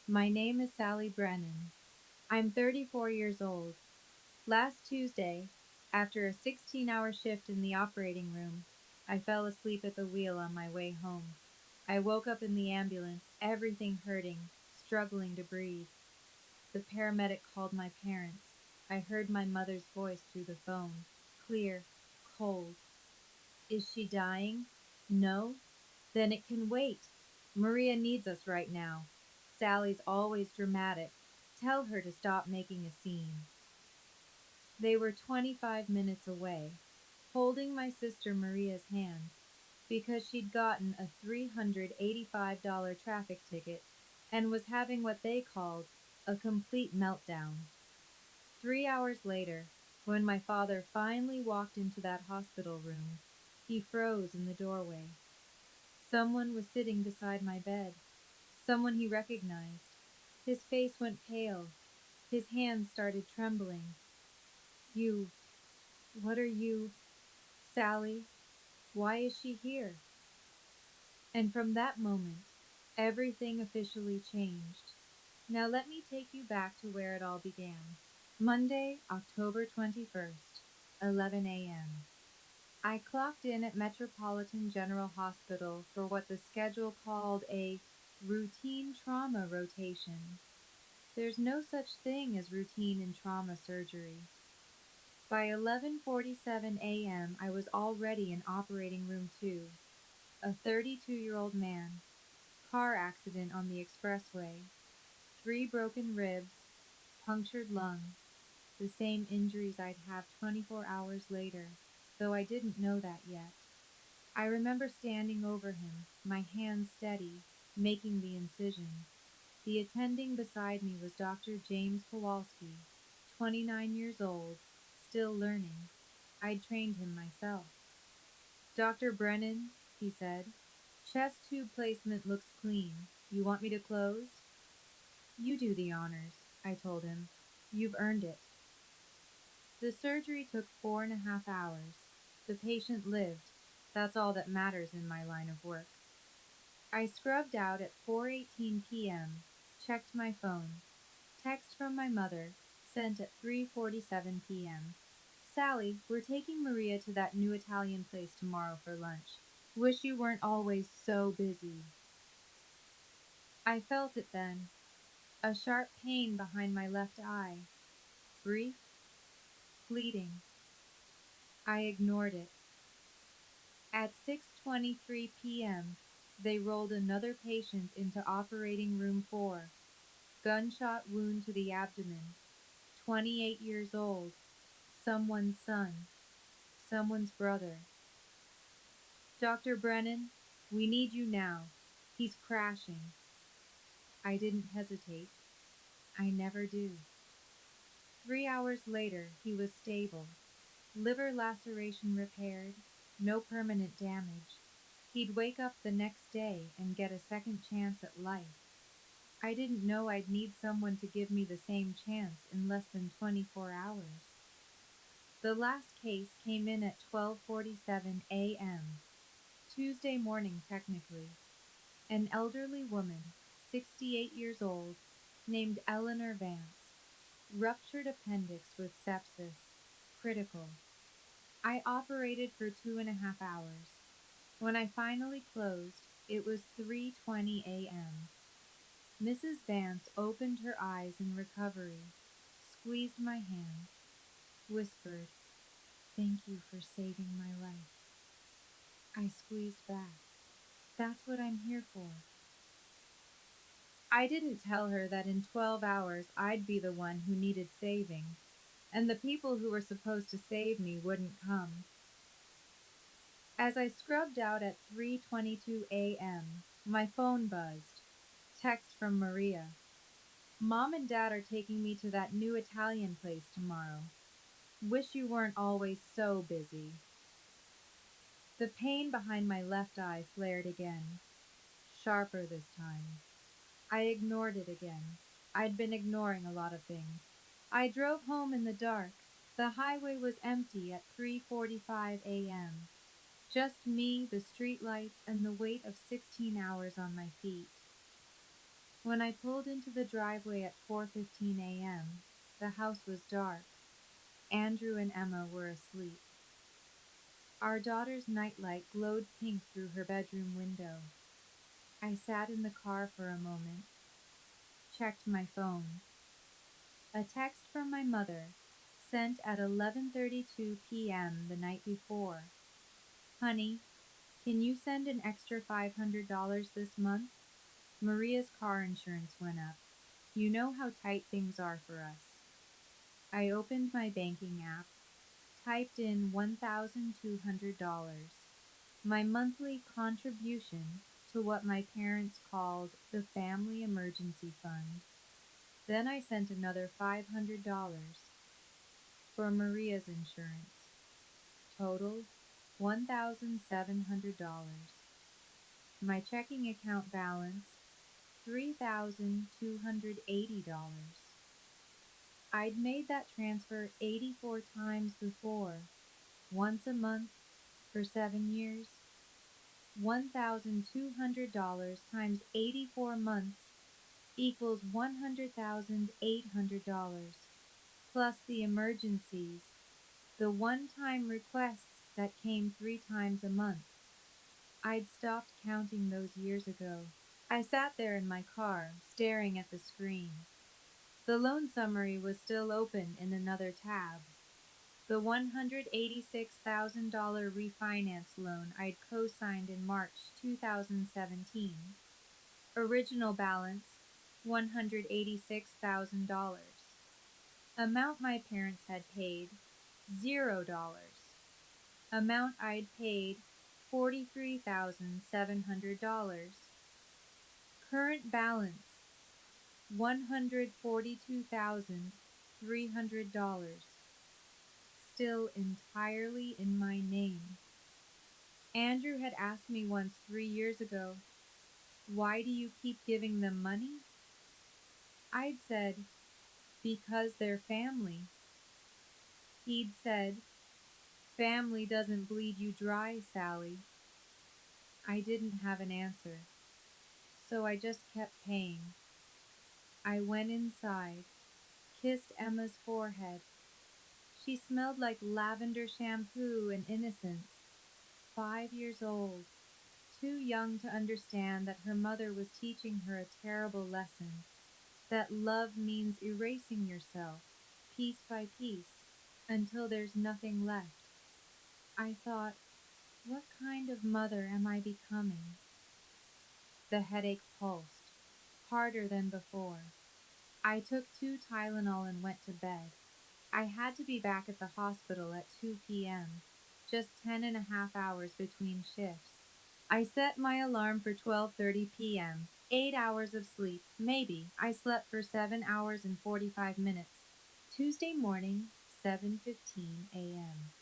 My name is Sally Brennan. I'm 34 years old. Last Tuesday, after a 16-hour shift in the operating room, I fell asleep at the wheel on my way home. I woke up in the ambulance, everything hurting, struggling to breathe. The paramedic called my parents. I heard my mother's voice through the phone, clear, cold. Is she dying? No? Then it can wait. Maria needs us right now. Sally's always dramatic. Tell her to stop making a scene. They were 25 minutes away, holding my sister Maria's hand, because she'd gotten a $385 traffic ticket and was having what they called a complete meltdown. 3 hours later, when my father finally walked into that hospital room, he froze in the doorway. Someone was sitting beside my bed, someone he recognized. His face went pale. His hands started trembling. You, what are you, Sally? Why is she here? And from that moment, everything officially changed. Now let me take you back to where it all began. Monday, October 21st, 11 a.m. I clocked in at Metropolitan General Hospital for what the schedule called a routine trauma rotation. There's no such thing as routine in trauma surgery. By 11:47 a.m., I was already in operating room 2. A 32-year-old man, car accident on the expressway, 3 broken ribs, punctured lung, the same injuries I'd have 24 hours later, though I didn't know that yet. I remember standing over him, my hands steady, making the incision. The attending beside me was Dr. James Kowalski, 29 years old, still learning. I'd trained him myself. Dr. Brennan, he said, chest tube placement looks clean. You want me to close? You do the honors, I told him. You've earned it. The surgery took 4.5 hours. The patient lived. That's all that matters in my line of work. I scrubbed out at 4:18 p.m., checked my phone. Text from my mother, sent at 3:47 p.m. Sally, we're taking Maria to that new Italian place tomorrow for lunch. Wish you weren't always so busy. I felt it then, a sharp pain behind my left eye. Brief, fleeting. I ignored it. At 6:23 p.m., they rolled another patient into operating room 4. Gunshot wound to the abdomen. 28 years old. Someone's son. Someone's brother. Dr. Brennan, we need you now. He's crashing. I didn't hesitate. I never do. 3 hours later, he was stable. Liver laceration repaired. No permanent damage. He'd wake up the next day and get a second chance at life. I didn't know I'd need someone to give me the same chance in less than 24 hours. The last case came in at 12:47 a.m. Tuesday morning technically. An elderly woman, 68 years old, named Eleanor Vance. Ruptured appendix with sepsis. Critical. I operated for 2.5 hours. When I finally closed, it was 3:20 a.m. Mrs. Vance opened her eyes in recovery, squeezed my hand, whispered, "Thank you for saving my life." I squeezed back. "That's what I'm here for." I didn't tell her that in 12 hours I'd be the one who needed saving, and the people who were supposed to save me wouldn't come. As I scrubbed out at 3:22 a.m., my phone buzzed. Text from Maria. "Mom and Dad are taking me to that new Italian place tomorrow. Wish you weren't always so busy." The pain behind my left eye flared again, sharper this time. I ignored it again. I'd been ignoring a lot of things. I drove home in the dark. The highway was empty at 3:45 a.m. Just me, the streetlights, and the weight of 16 hours on my feet. When I pulled into the driveway at 4:15 a.m., the house was dark. Andrew and Emma were asleep. Our daughter's nightlight glowed pink through her bedroom window. I sat in the car for a moment, checked my phone. A text from my mother, sent at 11:32 p.m. the night before. Honey, can you send an extra $500 this month? Maria's car insurance went up. You know how tight things are for us. I opened my banking app, typed in $1,200, my monthly contribution to what my parents called the Family Emergency Fund. Then I sent another $500 for Maria's insurance. Total $1,700. My checking account balance $3,280. I'd made that transfer 84 times before, once a month for 7 years. $1,200 times 84 months equals $100,800, plus the emergencies, the one-time requests that came 3 times a month. I'd stopped counting those years ago. I sat there in my car, staring at the screen. The loan summary was still open in another tab. The $186,000 refinance loan I'd co-signed in March 2017. Original balance $186,000. Amount my parents had paid $0. Amount I'd paid $43,700. Current balance $142,300. Still entirely in my name. Andrew had asked me once 3 years ago, "Why do you keep giving them money?" I'd said, "Because they're family." He'd said, "Family doesn't bleed you dry, Sally." I didn't have an answer, so I just kept paying. I went inside, kissed Emma's forehead. She smelled like lavender shampoo and innocence. 5 years old, too young to understand that her mother was teaching her a terrible lesson, that love means erasing yourself, piece by piece, until there's nothing left. I thought, what kind of mother am I becoming? The headache pulsed, harder than before. I took 2 Tylenol and went to bed. I had to be back at the hospital at 2 p.m., just 10.5 hours between shifts. I set my alarm for 12:30 p.m., 8 hours of sleep, maybe. I slept for 7 hours and 45 minutes. Tuesday morning, 7:15 a.m.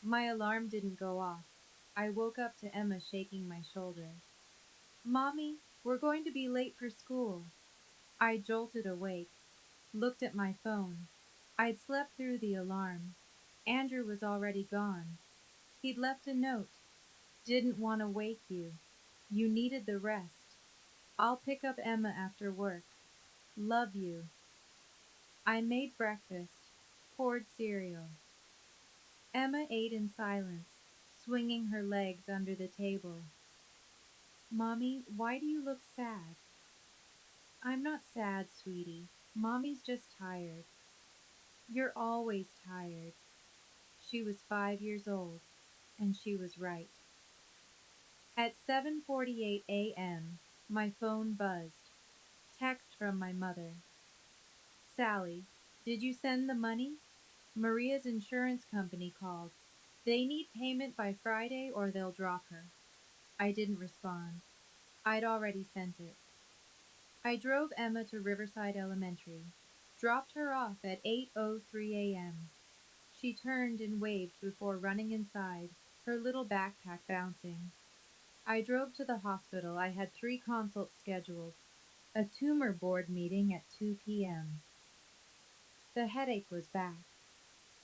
My alarm didn't go off. I woke up to Emma shaking my shoulder. "Mommy, we're going to be late for school." I jolted awake, looked at my phone. I'd slept through the alarm. Andrew was already gone. He'd left a note. "Didn't want to wake you. You needed the rest. I'll pick up Emma after work. Love you." I made breakfast, poured cereal. Emma ate in silence, swinging her legs under the table. "Mommy, why do you look sad?" "I'm not sad, sweetie. Mommy's just tired." "You're always tired." She was 5 years old, and she was right. At 7:48 a.m., my phone buzzed. Text from my mother. "Sally, did you send the money? Maria's insurance company called. They need payment by Friday or they'll drop her." I didn't respond. I'd already sent it. I drove Emma to Riverside Elementary, dropped her off at 8:03 a.m. She turned and waved before running inside, her little backpack bouncing. I drove to the hospital. I had 3 consults scheduled, a tumor board meeting at 2 p.m. The headache was back,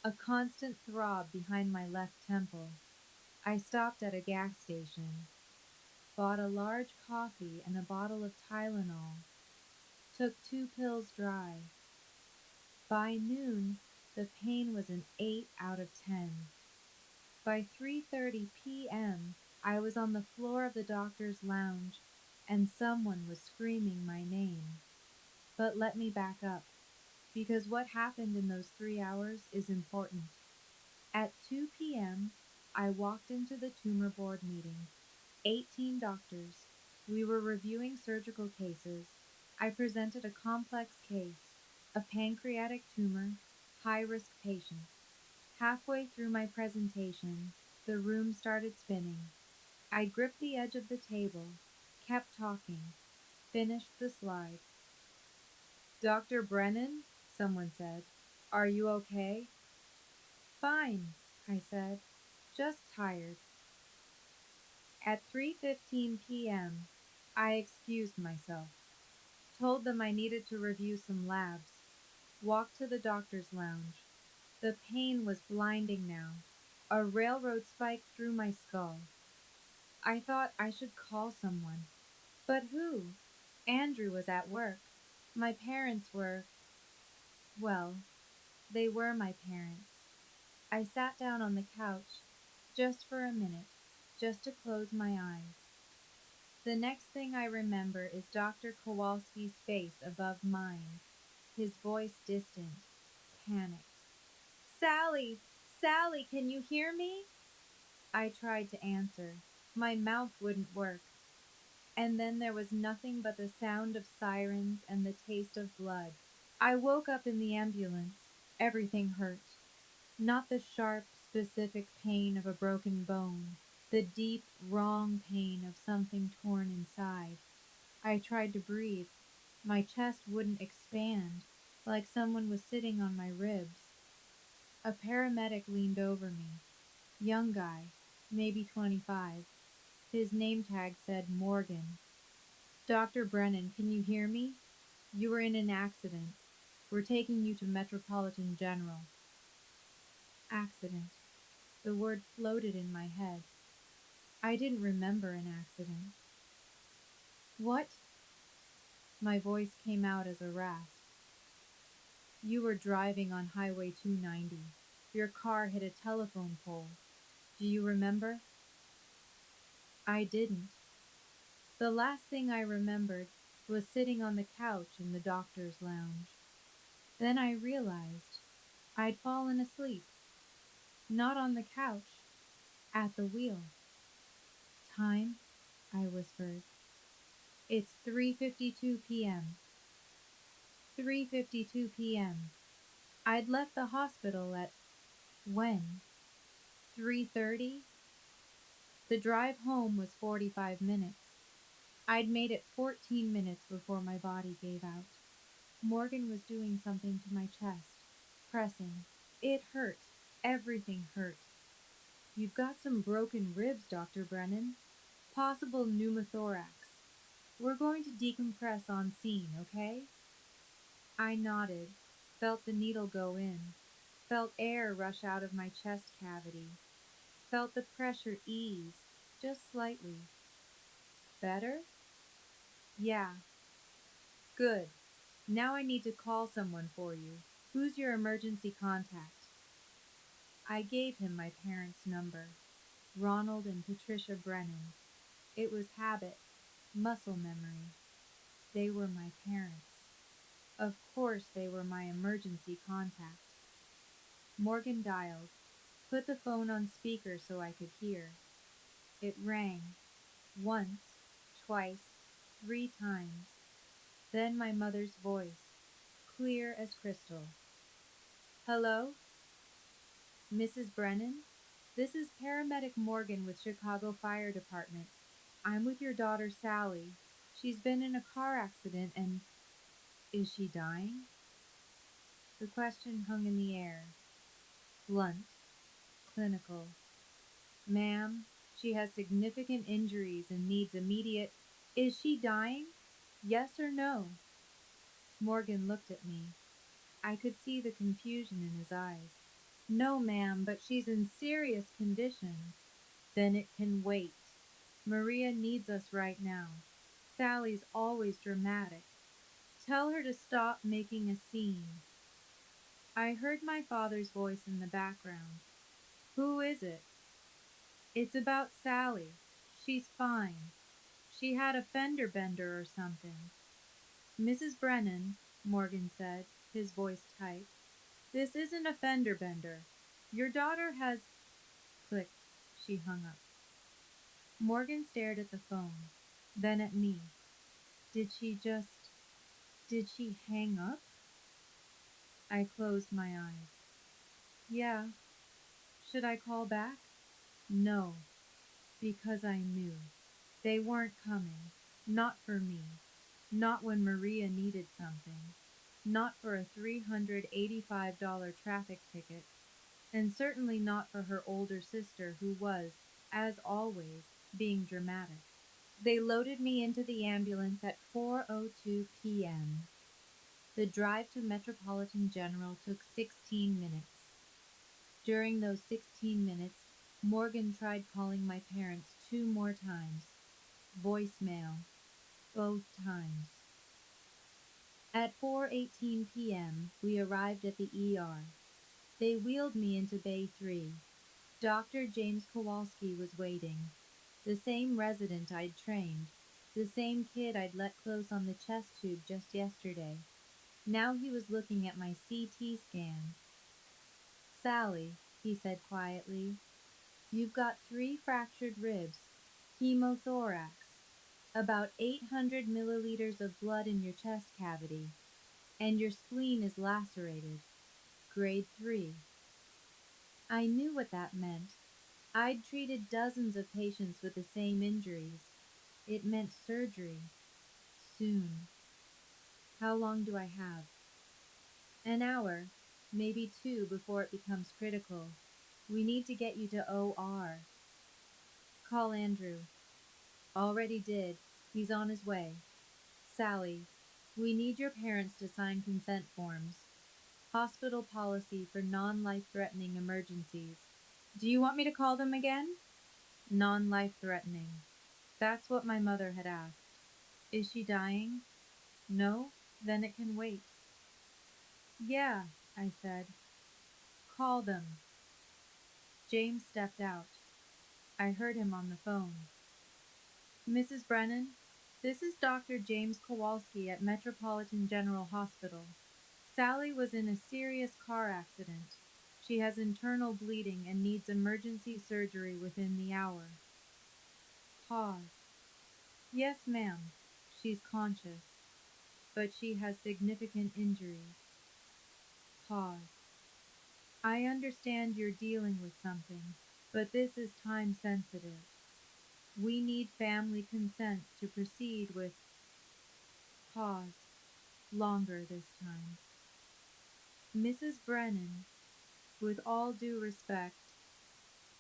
a constant throb behind my left temple. I stopped at a gas station. bought a large coffee and a bottle of Tylenol, took 2 pills dry. By noon, the pain was an 8 out of 10. By 3:30 p.m., I was on the floor of the doctor's lounge and someone was screaming my name. But let me back up, because what happened in those 3 hours is important. At 2 p.m., I walked into the tumor board meeting. 18 doctors. We were reviewing surgical cases. I presented a complex case, a pancreatic tumor, high risk patient. Halfway through my presentation, the room started spinning. I gripped the edge of the table, kept talking, finished the slide. Dr. Brennan, someone said, are you okay? Fine, I said, just tired. At 3:15 p.m., I excused myself, told them I needed to review some labs, walked to the doctor's lounge. The pain was blinding now, a railroad spike through my skull. I thought I should call someone. But who? Andrew was at work. My parents were, well, they were my parents. I sat down on the couch, just for a minute, just to close my eyes. The next thing I remember is Dr. Kowalski's face above mine, his voice distant, panicked. Sally! Sally, can you hear me? I tried to answer. My mouth wouldn't work. And then there was nothing but the sound of sirens and the taste of blood. I woke up in the ambulance. Everything hurt. Not the sharp, specific pain of a broken bone, the deep, wrong pain of something torn inside. I tried to breathe. My chest wouldn't expand, like someone was sitting on my ribs. A paramedic leaned over me. Young guy, maybe 25. His name tag said Morgan. Dr. Brennan, can you hear me? You were in an accident. We're taking you to Metropolitan General. Accident. The word floated in my head. I didn't remember an accident. What? My voice came out as a rasp. You were driving on Highway 290. Your car hit a telephone pole. Do you remember? I didn't. The last thing I remembered was sitting on the couch in the doctor's lounge. Then I realized I'd fallen asleep. Not on the couch, at the wheel. Time, I whispered. It's 3:52 p.m. 3:52 p.m. I'd left the hospital at when? 3:30? The drive home was 45 minutes. I'd made it 14 minutes before my body gave out. Morgan was doing something to my chest, pressing. It hurt. Everything hurt. You've got some broken ribs, Dr. Brennan. Possible pneumothorax. We're going to decompress on scene, okay? I nodded, felt the needle go in, felt air rush out of my chest cavity, felt the pressure ease, just slightly. Better? Yeah. Good. Now I need to call someone for you. Who's your emergency contact? I gave him my parents' number. Ronald and Patricia Brennan. It was habit, muscle memory. They were my parents. Of course they were my emergency contact. Morgan dialed, put the phone on speaker so I could hear. It rang. Once, twice, 3 times. Then my mother's voice, clear as crystal. Hello? Mrs. Brennan? This is Paramedic Morgan with Chicago Fire Department. I'm with your daughter Sally. She's been in a car accident and... Is she dying? The question hung in the air. Blunt. Clinical. Ma'am, she has significant injuries and needs immediate... Is she dying? Yes or no? Morgan looked at me. I could see the confusion in his eyes. No, ma'am, but she's in serious condition. Then it can wait. Maria needs us right now. Sally's always dramatic. Tell her to stop making a scene. I heard my father's voice in the background. Who is it? It's about Sally. She's fine. She had a fender bender or something. Mrs. Brennan, Morgan said, his voice tight. This isn't a fender bender. Your daughter has. Click. She hung up. Morgan stared at the phone, then at me. Did she just. Did she hang up? I closed my eyes. Yeah. Should I call back? No, because I knew. They weren't coming. Not for me. Not when Maria needed something. Not for a $385 traffic ticket. And certainly not for her older sister, who was, as always, being dramatic. They loaded me into the ambulance at 4:02 p.m. The drive to Metropolitan General took 16 minutes. During those 16 minutes, Morgan tried calling my parents 2 more times. Voicemail. Both times. At 4:18 p.m., we arrived at the ER. They wheeled me into Bay 3. Dr. James Kowalski was waiting. The same resident I'd trained. The same kid I'd let close on the chest tube just yesterday. Now he was looking at my CT scan. Sally, he said quietly, you've got 3 fractured ribs, hemothorax, about 800 milliliters of blood in your chest cavity, and your spleen is lacerated, grade 3. I knew what that meant. I'd treated dozens of patients with the same injuries. It meant surgery. Soon. How long do I have? An hour, maybe 2 before it becomes critical. We need to get you to OR. Call Andrew. Already did. He's on his way. Sally, we need your parents to sign consent forms. Hospital policy for non-life-threatening emergencies. Do you want me to call them again? Non-life-threatening. That's what my mother had asked. Is she dying? No? Then it can wait. Yeah, I said. Call them. James stepped out. I heard him on the phone. Mrs. Brennan, this is Dr. James Kowalski at Metropolitan General Hospital. Sally was in a serious car accident. She has internal bleeding and needs emergency surgery within the hour. Pause. Yes, ma'am. She's conscious, but she has significant injuries. Pause. I understand you're dealing with something, but this is time sensitive. We need family consent to proceed with. Pause. Longer this time. Mrs. Brennan, with all due respect,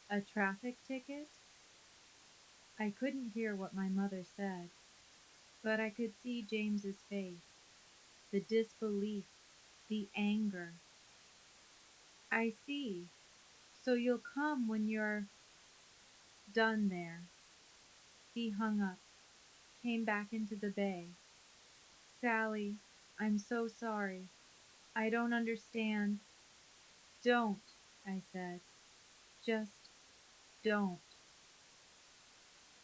a traffic ticket? I couldn't hear what my mother said, but I could see James's face, the disbelief, the anger. I see. So you'll come when you're done there. He hung up, came back into the bay. Sally, I'm so sorry. I don't understand. Don't, I said. Just don't.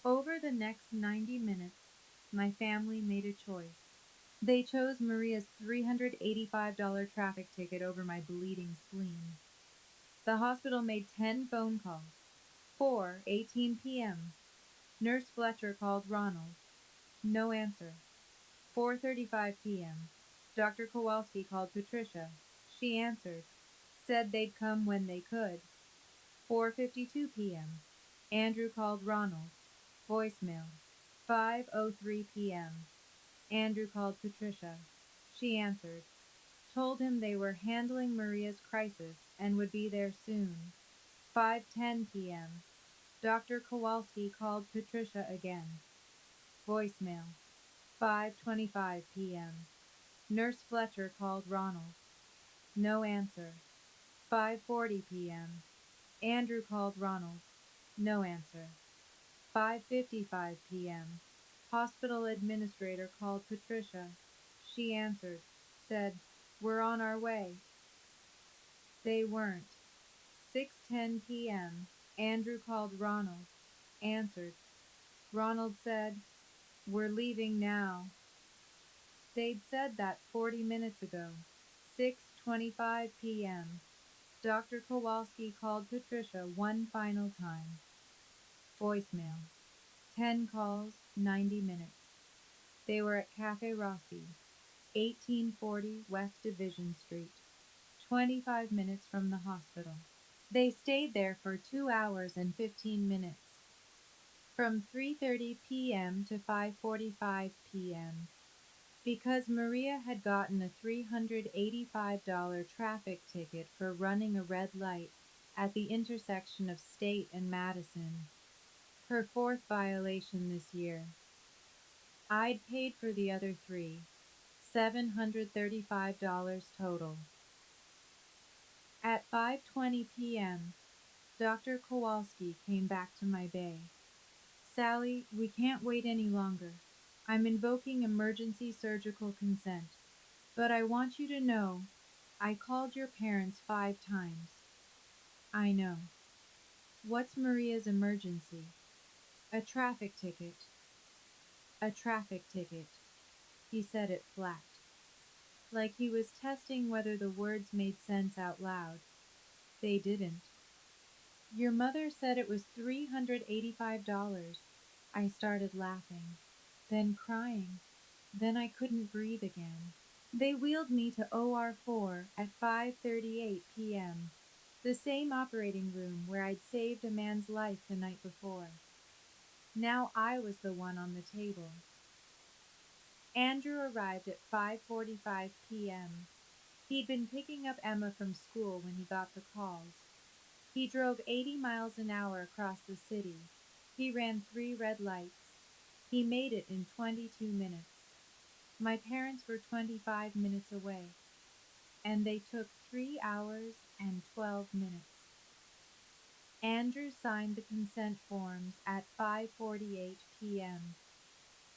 Over the next 90 minutes, my family made a choice. They chose Maria's $385 traffic ticket over my bleeding spleen. The hospital made 10 phone calls. 4:18 p.m. Nurse Fletcher called Ronald. No answer. 4:35 p.m. Dr. Kowalski called Patricia. She answered. Said they'd come when they could. 4:52 p.m. Andrew called Ronald. Voicemail. 5:03 p.m. Andrew called Patricia. She answered. Told him they were handling Maria's crisis and would be there soon. 5:10 p.m. Dr. Kowalski called Patricia again. Voicemail. 5:25 p.m. Nurse Fletcher called Ronald. No answer. 5:40 p.m. Andrew called Ronald. No answer. 5:55 p.m. Hospital administrator called Patricia. She answered, said, "We're on our way." They weren't. 6:10 p.m. Andrew called Ronald. Answered. Ronald said, "We're leaving now." They'd said that 40 minutes ago. 6:25 p.m. Dr. Kowalski called Patricia one final time. Voicemail. 10 calls, 90 minutes. They were at Cafe Rossi, 1840 West Division Street, 25 minutes from the hospital. They stayed there for 2 hours and 15 minutes, from 3:30 p.m. to 5:45 p.m. Because Maria had gotten a $385 traffic ticket for running a red light at the intersection of State and Madison, her fourth violation this year. I'd paid for the other three, $735 total. At 5:20 p.m., Dr. Kowalski came back to my bay. "Sally, we can't wait any longer. I'm invoking emergency surgical consent. But I want you to know, I called your parents 5 times." "I know." "What's Maria's emergency?" "A traffic ticket." "A traffic ticket." He said it flat, like he was testing whether the words made sense out loud. They didn't. "Your mother said it was $385. I started laughing, then crying, then I couldn't breathe again. They wheeled me to OR4 at 5:38 p.m., the same operating room where I'd saved a man's life the night before. Now I was the one on the table. Andrew arrived at 5:45 p.m. He'd been picking up Emma from school when he got the calls. He drove 80 miles an hour across the city. He ran 3 red lights. He made it in 22 minutes. My parents were 25 minutes away, and they took 3 hours and 12 minutes. Andrew signed the consent forms at 5:48 p.m.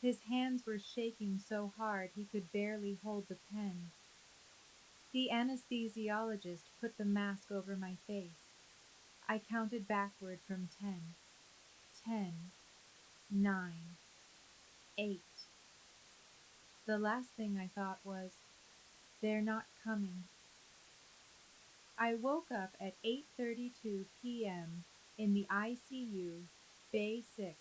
His hands were shaking so hard he could barely hold the pen. The anesthesiologist put the mask over my face. I counted backward from 10. 10, 9, 8. The last thing I thought was, "They're not coming." I woke up at 8:32 p.m. in the ICU, Bay 6.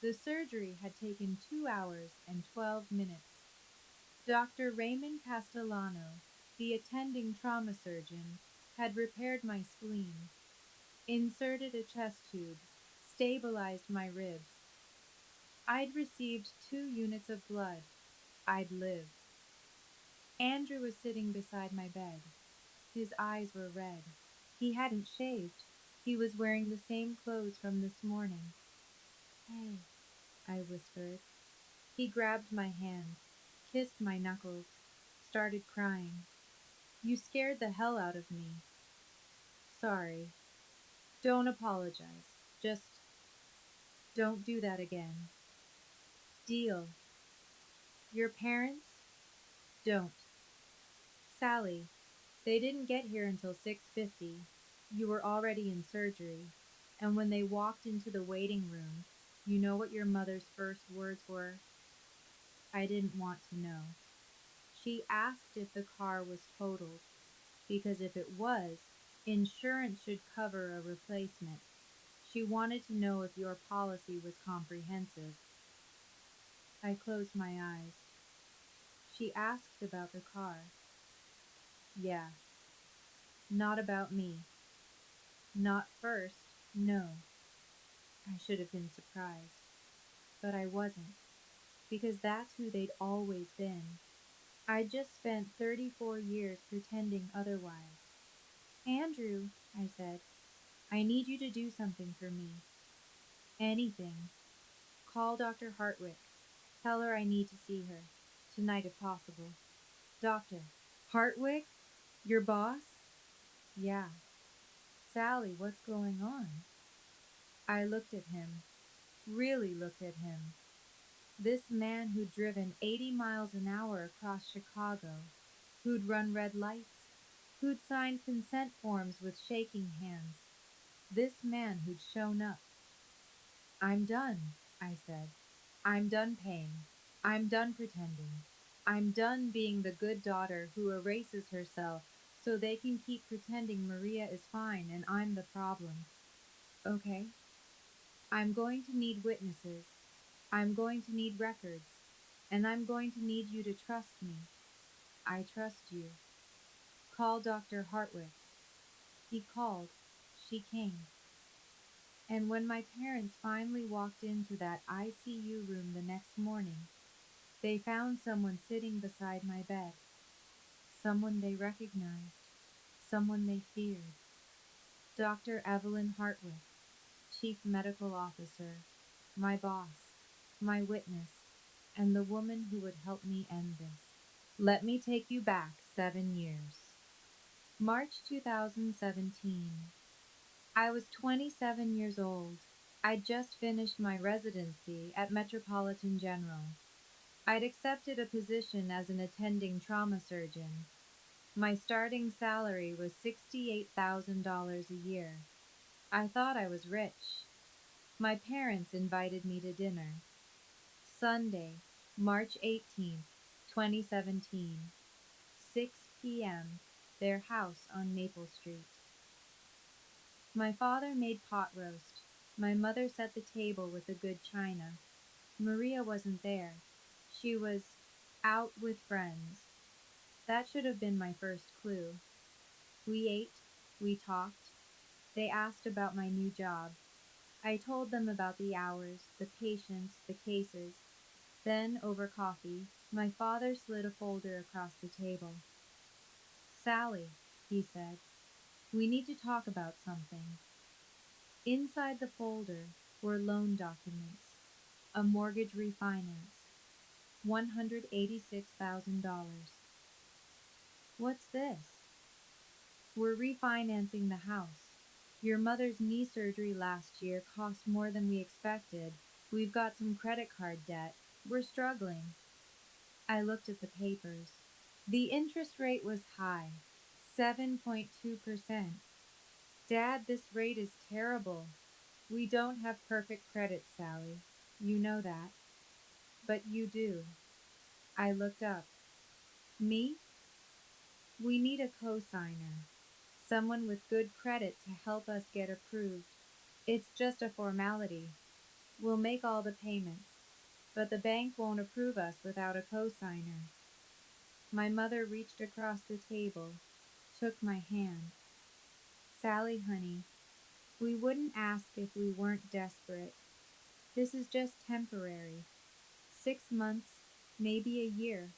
The surgery had taken 2 hours and 12 minutes. Dr. Raymond Castellano, the attending trauma surgeon, had repaired my spleen, inserted a chest tube, stabilized my ribs. I'd received 2 units of blood. I'd lived. Andrew was sitting beside my bed. His eyes were red. He hadn't shaved. He was wearing the same clothes from this morning. "Hey," I whispered. He grabbed my hand, kissed my knuckles, started crying. "You scared the hell out of me." "Sorry." "Don't apologize. Just don't do that again." "Deal." "Your parents?" "Don't." "Sally, they didn't get here until 6:50. You were already in surgery. And when they walked into the waiting room, you know what your mother's first words were?" I didn't want to know. She asked if the car was totaled, because if it was, insurance should cover a replacement. She wanted to know if your policy was comprehensive. I closed my eyes. She asked about the car. Yeah. Not about me. Not first, no. I should have been surprised. But I wasn't, because that's who they'd always been. I'd just spent 34 years pretending otherwise. "Andrew," I said, "I need you to do something for me." "Anything." "Call Dr. Hartwick. Tell her I need to see her. Tonight if possible." "Doctor." "Hartwick? Your boss?" "Yeah." "Sally, what's going on?" I looked at him. really looked at him. This man who'd driven 80 miles an hour across Chicago, who'd run red lights, who'd signed consent forms with shaking hands. This man who'd shown up. I'm done, I said. I'm done paying. I'm done pretending. I'm done being the good daughter who erases herself so they can keep pretending Maria is fine and I'm the problem. Okay? I'm going to need witnesses. I'm going to need records. And I'm going to need you to trust me. I trust you. Call Dr. Hartwick. He called. She came. And when my parents finally walked into that ICU room the next morning, they found someone sitting beside my bed. Someone they recognized. Someone they feared. Dr. Evelyn Hartwick, Chief Medical Officer, my boss, my witness, and the woman who would help me end this. Let me take you back 7 years. March 2017. I was 27 years old. I'd just finished my residency at Metropolitan General. I'd accepted a position as an attending trauma surgeon. My starting salary was $68,000 a year. I thought I was rich. My parents invited me to dinner. Sunday, March 18th, 2017, 6 p.m., their house on Maple Street. My father made pot roast. My mother set the table with the good china. Maria wasn't there. She was out with friends. That should have been my first clue. We ate, we talked. They asked about my new job. I told them about the hours, the patients, the cases. Then, over coffee, my father slid a folder across the table. Sally, he said, we need to talk about something. Inside the folder were loan documents, a mortgage refinance, $186,000. What's this? We're refinancing the house. Your mother's knee surgery last year cost more than we expected. We've got some credit card debt. We're struggling. I looked at the papers. The interest rate was high, 7.2%. Dad, this rate is terrible. We don't have perfect credit, Sally. You know that. But you do. I looked up. Me? We need a cosigner. Someone with good credit to help us get approved. It's just a formality. We'll make all the payments, but the bank won't approve us without a cosigner. My mother reached across the table, took my hand. Sally, honey, we wouldn't ask if we weren't desperate. This is just temporary. 6 months, maybe a year.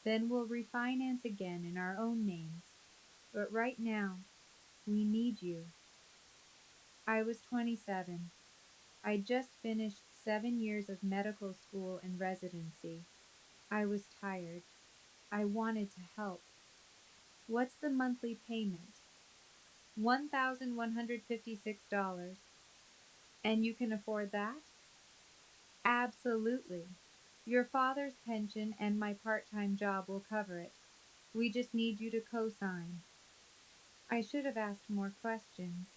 Then we'll refinance again in our own names. But right now, we need you. I was 27. I'd just finished 7 years of medical school and residency. I was tired. I wanted to help. What's the monthly payment? $1,156. And you can afford that? Absolutely. Your father's pension and my part-time job will cover it. We just need you to co-sign. I should have asked more questions.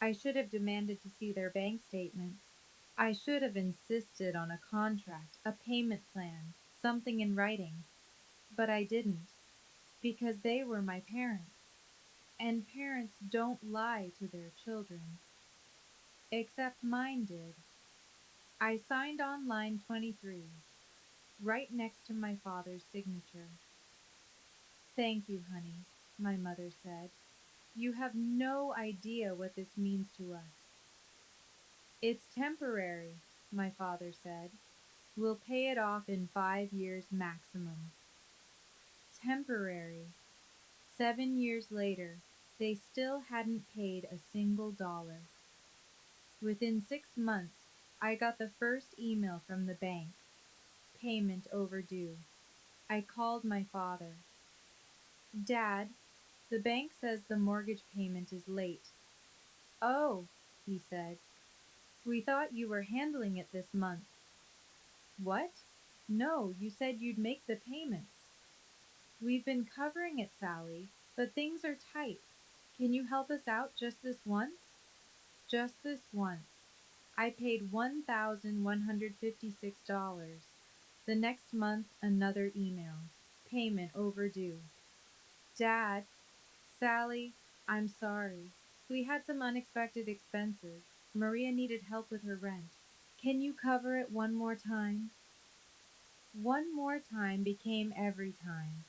I should have demanded to see their bank statements. I should have insisted on a contract, a payment plan, something in writing. But I didn't, because they were my parents. And parents don't lie to their children. Except mine did. I signed on line 23, right next to my father's signature. Thank you, honey, my mother said. You have no idea what this means to us. It's temporary, my father said. We'll pay it off in 5 years maximum. Temporary. 7 years later, they still hadn't paid a single dollar. Within 6 months, I got the first email from the bank. Payment overdue. I called my father. Dad, the bank says the mortgage payment is late. Oh, he said. We thought you were handling it this month. What? No, you said you'd make the payments. We've been covering it, Sally, but things are tight. Can you help us out just this once? Just this once. I paid $1,156. The next month, another email. Payment overdue. Dad, Sally, I'm sorry. We had some unexpected expenses. Maria needed help with her rent. Can you cover it one more time? One more time became every time.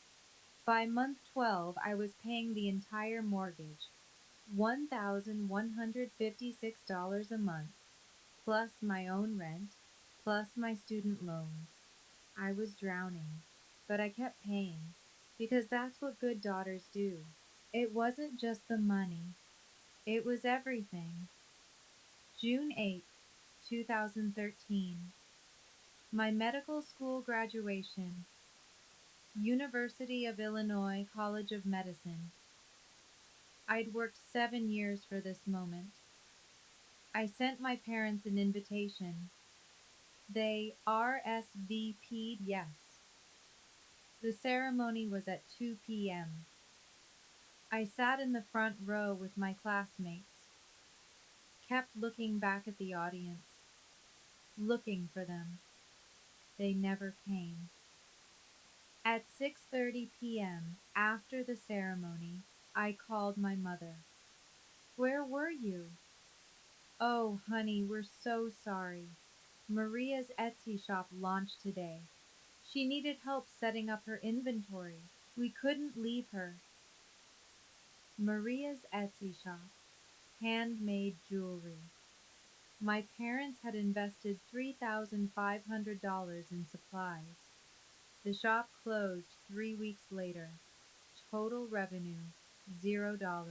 By month 12, I was paying the entire mortgage, $1,156 a month, plus my own rent, plus my student loans. I was drowning, but I kept paying, because that's what good daughters do. It wasn't just the money, it was everything. June 8th, 2013. My medical school graduation. University of Illinois College of Medicine. I'd worked 7 years for this moment. I sent my parents an invitation. They RSVP'd yes. The ceremony was at 2 p.m. I sat in the front row with my classmates, kept looking back at the audience, looking for them. They never came. At 6:30 p.m., after the ceremony, I called my mother. Where were you? Oh, honey, we're so sorry. Maria's Etsy shop launched today. She needed help setting up her inventory. We couldn't leave her. Maria's Etsy shop. Handmade jewelry. My parents had invested $3,500 in supplies. The shop closed 3 weeks later. Total revenue $0.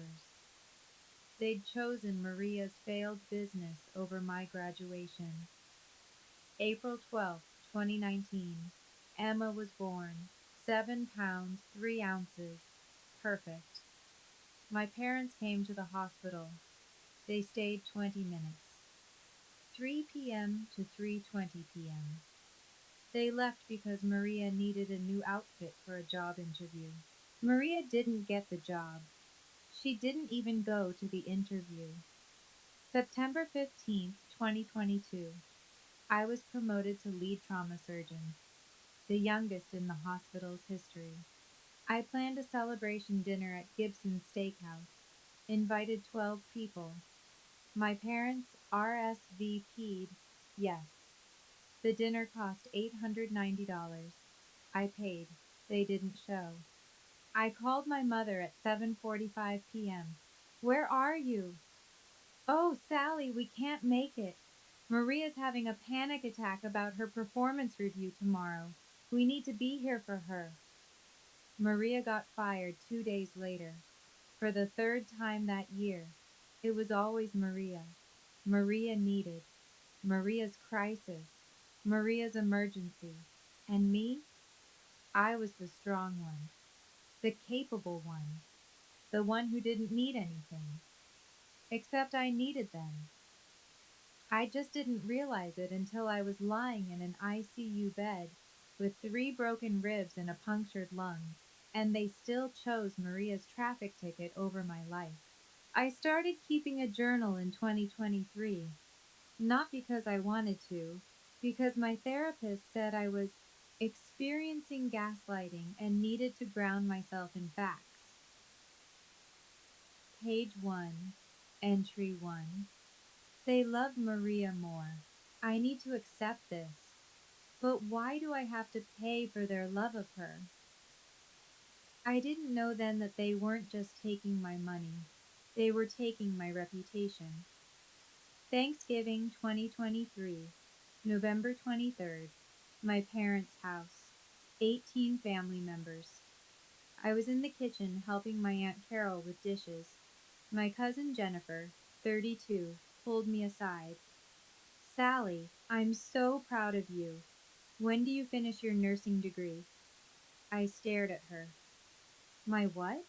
They'd chosen Maria's failed business over my graduation. April 12, 2019. Emma was born. 7 pounds, 3 ounces. Perfect. My parents came to the hospital. They stayed 20 minutes. 3 p.m. to 3:20 p.m. They left because Maria needed a new outfit for a job interview. Maria didn't get the job. She didn't even go to the interview. September 15th, 2022. I was promoted to lead trauma surgeon, the youngest in the hospital's history. I planned a celebration dinner at Gibson's Steakhouse, invited 12 people. My parents RSVP'd yes. The dinner cost $890. I paid. They didn't show. I called my mother at 7:45 p.m. Where are you? Oh, Sally, we can't make it. Maria's having a panic attack about her performance review tomorrow. We need to be here for her. Maria got fired 2 days later. For the third time that year. It was always Maria. Maria needed. Maria's crisis. Maria's emergency. And me? I was the strong one. The capable one. The one who didn't need anything. Except I needed them. I just didn't realize it until I was lying in an ICU bed with 3 broken ribs and a punctured lung, and they still chose Maria's traffic ticket over my life. I started keeping a journal in 2023, not because I wanted to, because my therapist said I was experiencing gaslighting and needed to ground myself in facts. Page 1, Entry 1. They love Maria more. I need to accept this. But why do I have to pay for their love of her? I didn't know then that they weren't just taking my money. They were taking my reputation. Thanksgiving 2023, November 23rd. My parents' house. 18 family members. I was in the kitchen helping my Aunt Carol with dishes. My cousin Jennifer, 32, pulled me aside. Sally, I'm so proud of you. When do you finish your nursing degree? I stared at her. My what?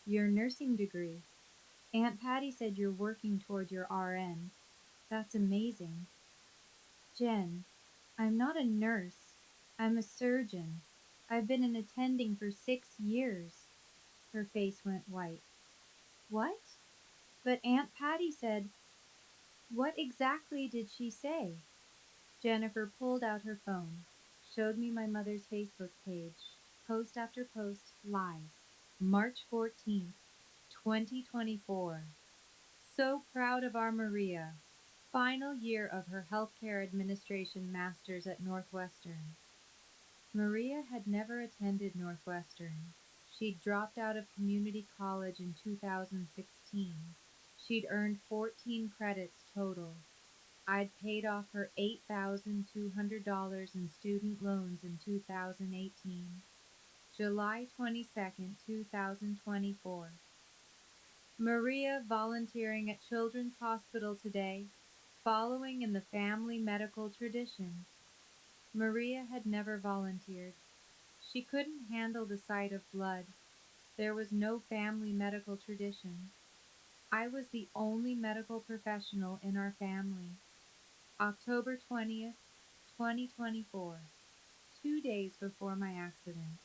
Your nursing degree. Aunt Patty said you're working toward your RN. That's amazing. Jen, I'm not a nurse. I'm a surgeon. I've been an attending for 6 years. Her face went white. What? But Aunt Patty said, what exactly did she say? Jennifer pulled out her phone, showed me my mother's Facebook page, post after post, lies. March 14th, 2024. So proud of our Maria. Final year of her healthcare administration master's at Northwestern. Maria had never attended Northwestern. She'd dropped out of community college in 2016. She'd earned 14 credits total. I'd paid off her $8,200 in student loans in 2018. July 22nd, 2024. Maria volunteering at Children's Hospital today, following in the family medical tradition. Maria had never volunteered. She couldn't handle the sight of blood. There was no family medical tradition. I was the only medical professional in our family. October 20th, 2024, 2 days before my accident.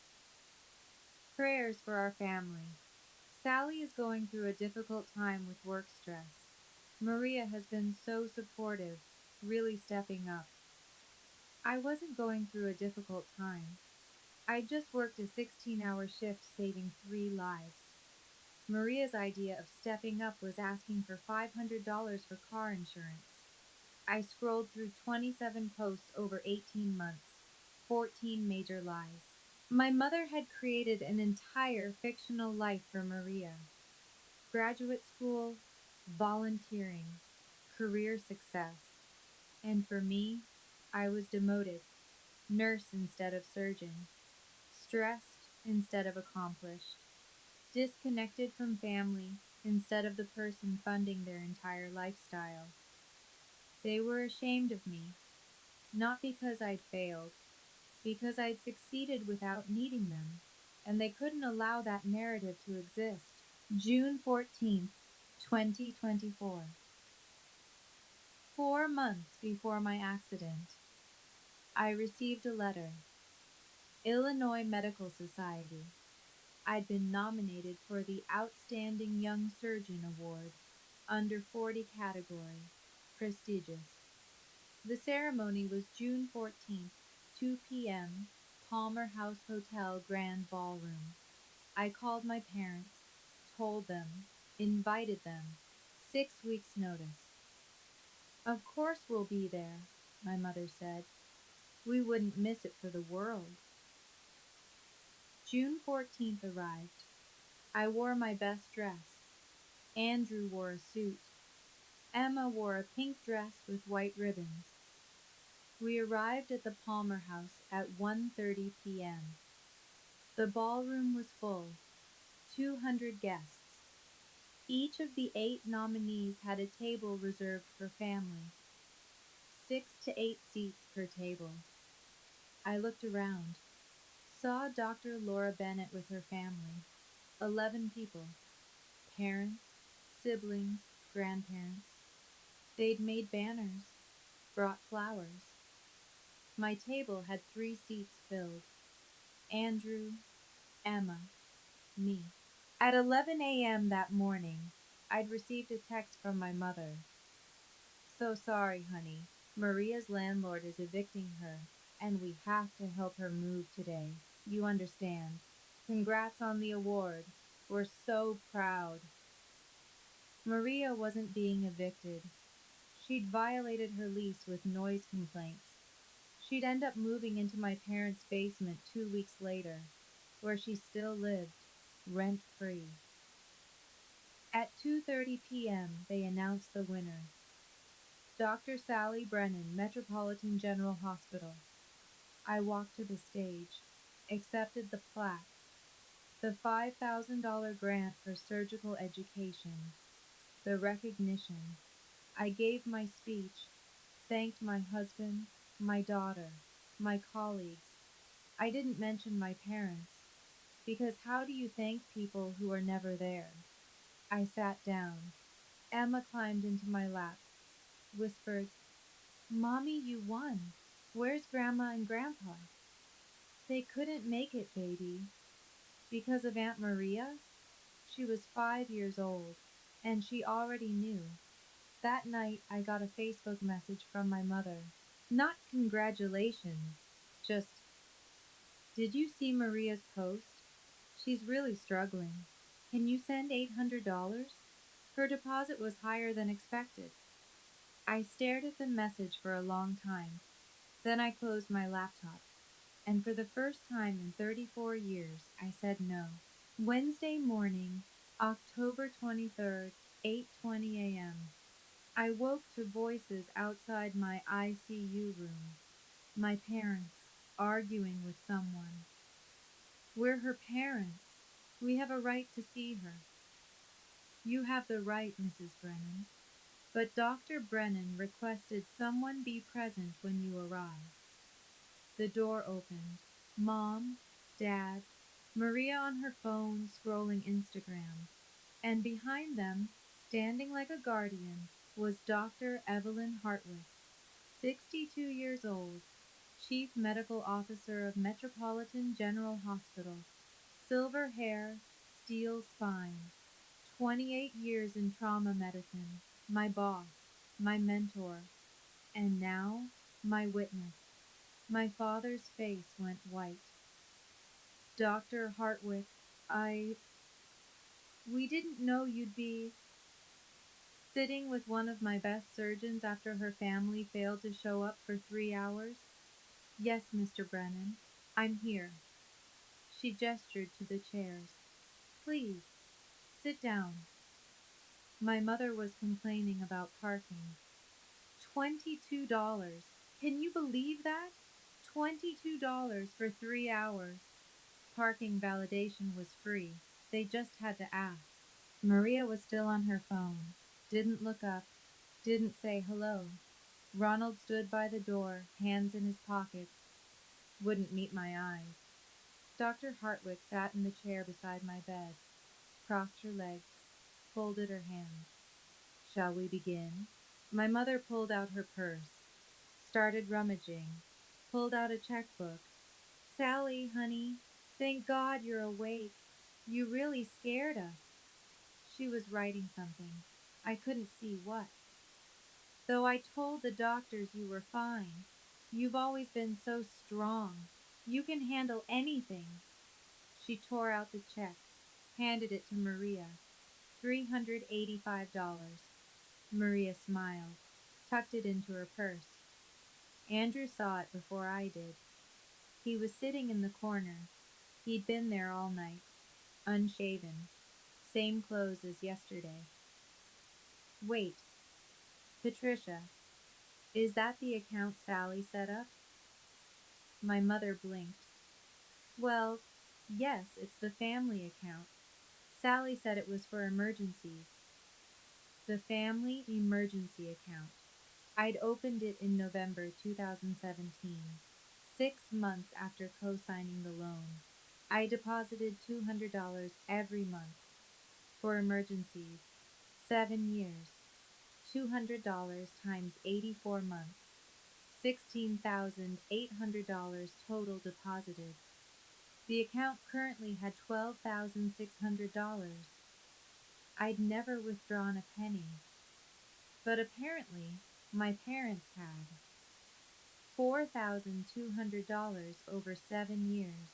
Prayers for our family. Sally is going through a difficult time with work stress. Maria has been so supportive, really stepping up. I wasn't going through a difficult time. I just worked a 16-hour shift saving 3 lives. Maria's idea of stepping up was asking for $500 for car insurance. I scrolled through 27 posts over 18 months, 14 major lies. My mother had created an entire fictional life for Maria. Graduate school, volunteering, career success. And for me, I was demoted, nurse instead of surgeon, stressed instead of accomplished, disconnected from family instead of the person funding their entire lifestyle. They were ashamed of me, not because I'd failed, because I'd succeeded without needing them, and they couldn't allow that narrative to exist. June 14th, 2024. 4 months before my accident, I received a letter. Illinois Medical Society. I'd been nominated for the Outstanding Young Surgeon Award, under 40 category. Prestigious. The ceremony was June 14th, 2 p.m., Palmer House Hotel Grand Ballroom. I called my parents, told them, invited them. 6 weeks' notice. Of course we'll be there, my mother said. We wouldn't miss it for the world. June 14th arrived. I wore my best dress. Andrew wore a suit. Emma wore a pink dress with white ribbons. We arrived at the Palmer House at 1:30 p.m. The ballroom was full, 200 guests. Each of the 8 nominees had a table reserved for family, 6 to 8 seats per table. I looked around, saw Dr. Laura Bennett with her family, 11 people, parents, siblings, grandparents. They'd made banners, brought flowers. My table had 3 seats filled. Andrew, Emma, me. At 11 a.m. that morning, I'd received a text from my mother. So sorry, honey. Maria's landlord is evicting her, and we have to help her move today. You understand. Congrats on the award. We're so proud. Maria wasn't being evicted. She'd violated her lease with noise complaints. She'd end up moving into my parents' basement 2 weeks later, where she still lived, rent-free. At 2:30 p.m., they announced the winner. Dr. Sally Brennan, Metropolitan General Hospital. I walked to the stage, accepted the plaque, the $5,000 grant for surgical education, the recognition. I gave my speech, thanked my husband, my daughter, my colleagues. I didn't mention my parents, because how do you thank people who are never there? I sat down. Emma climbed into my lap. whispered, Mommy, you won. Where's Grandma and Grandpa? They couldn't make it, baby. Because of Aunt Maria? She was 5 years old, and she already knew. That night, I got a Facebook message from my mother. Not congratulations, just, did you see Maria's post? She's really struggling. Can you send $800? Her deposit was higher than expected. I stared at the message for a long time. Then I closed my laptop, and for the first time in 34 years, I said no. Wednesday morning, October 23rd, 8:20 a.m. I woke to voices outside my ICU room. My parents arguing with someone. We're her parents. We have a right to see her. You have the right, Mrs. Brennan. But Dr. Brennan requested someone be present when you arrive. The door opened. Mom, Dad, Maria on her phone scrolling Instagram, and behind them, standing like a guardian, was Dr. Evelyn Hartwick, 62 years old, Chief Medical Officer of Metropolitan General Hospital, silver hair, steel spine, 28 years in trauma medicine, my boss, my mentor, and now my witness. My father's face went white. Dr. Hartwick, I. We didn't know you'd be sitting with one of my best surgeons after her family failed to show up for 3 hours. Yes, Mr. Brennan, I'm here. She gestured to the chairs. Please, sit down. My mother was complaining about parking. $22. Can you believe that? $22 for 3 hours. Parking validation was free. They just had to ask. Maria was still on her phone. Didn't look up. Didn't say hello. Ronald stood by the door, hands in his pockets. Wouldn't meet my eyes. Dr. Hartwick sat in the chair beside my bed, crossed her legs, folded her hands. Shall we begin? My mother pulled out her purse, started rummaging, pulled out a checkbook. Sally, honey, thank God you're awake. You really scared us. She was writing something. I couldn't see what. Though I told the doctors you were fine. You've always been so strong. You can handle anything. She tore out the check, handed it to Maria. $385. Maria smiled, tucked it into her purse. Andrew saw it before I did. He was sitting in the corner. He'd been there all night, unshaven, same clothes as yesterday. Wait, Patricia, is that the account Sally set up? My mother blinked. Well, yes, it's the family account. Sally said it was for emergencies. The family emergency account. I'd opened it in November 2017, 6 months after co-signing the loan. I deposited $200 every month for emergencies. 7 years. $200 times 84 months. $16,800 total deposited. The account currently had $12,600. I'd never withdrawn a penny. But apparently, my parents had. $4,200 over 7 years,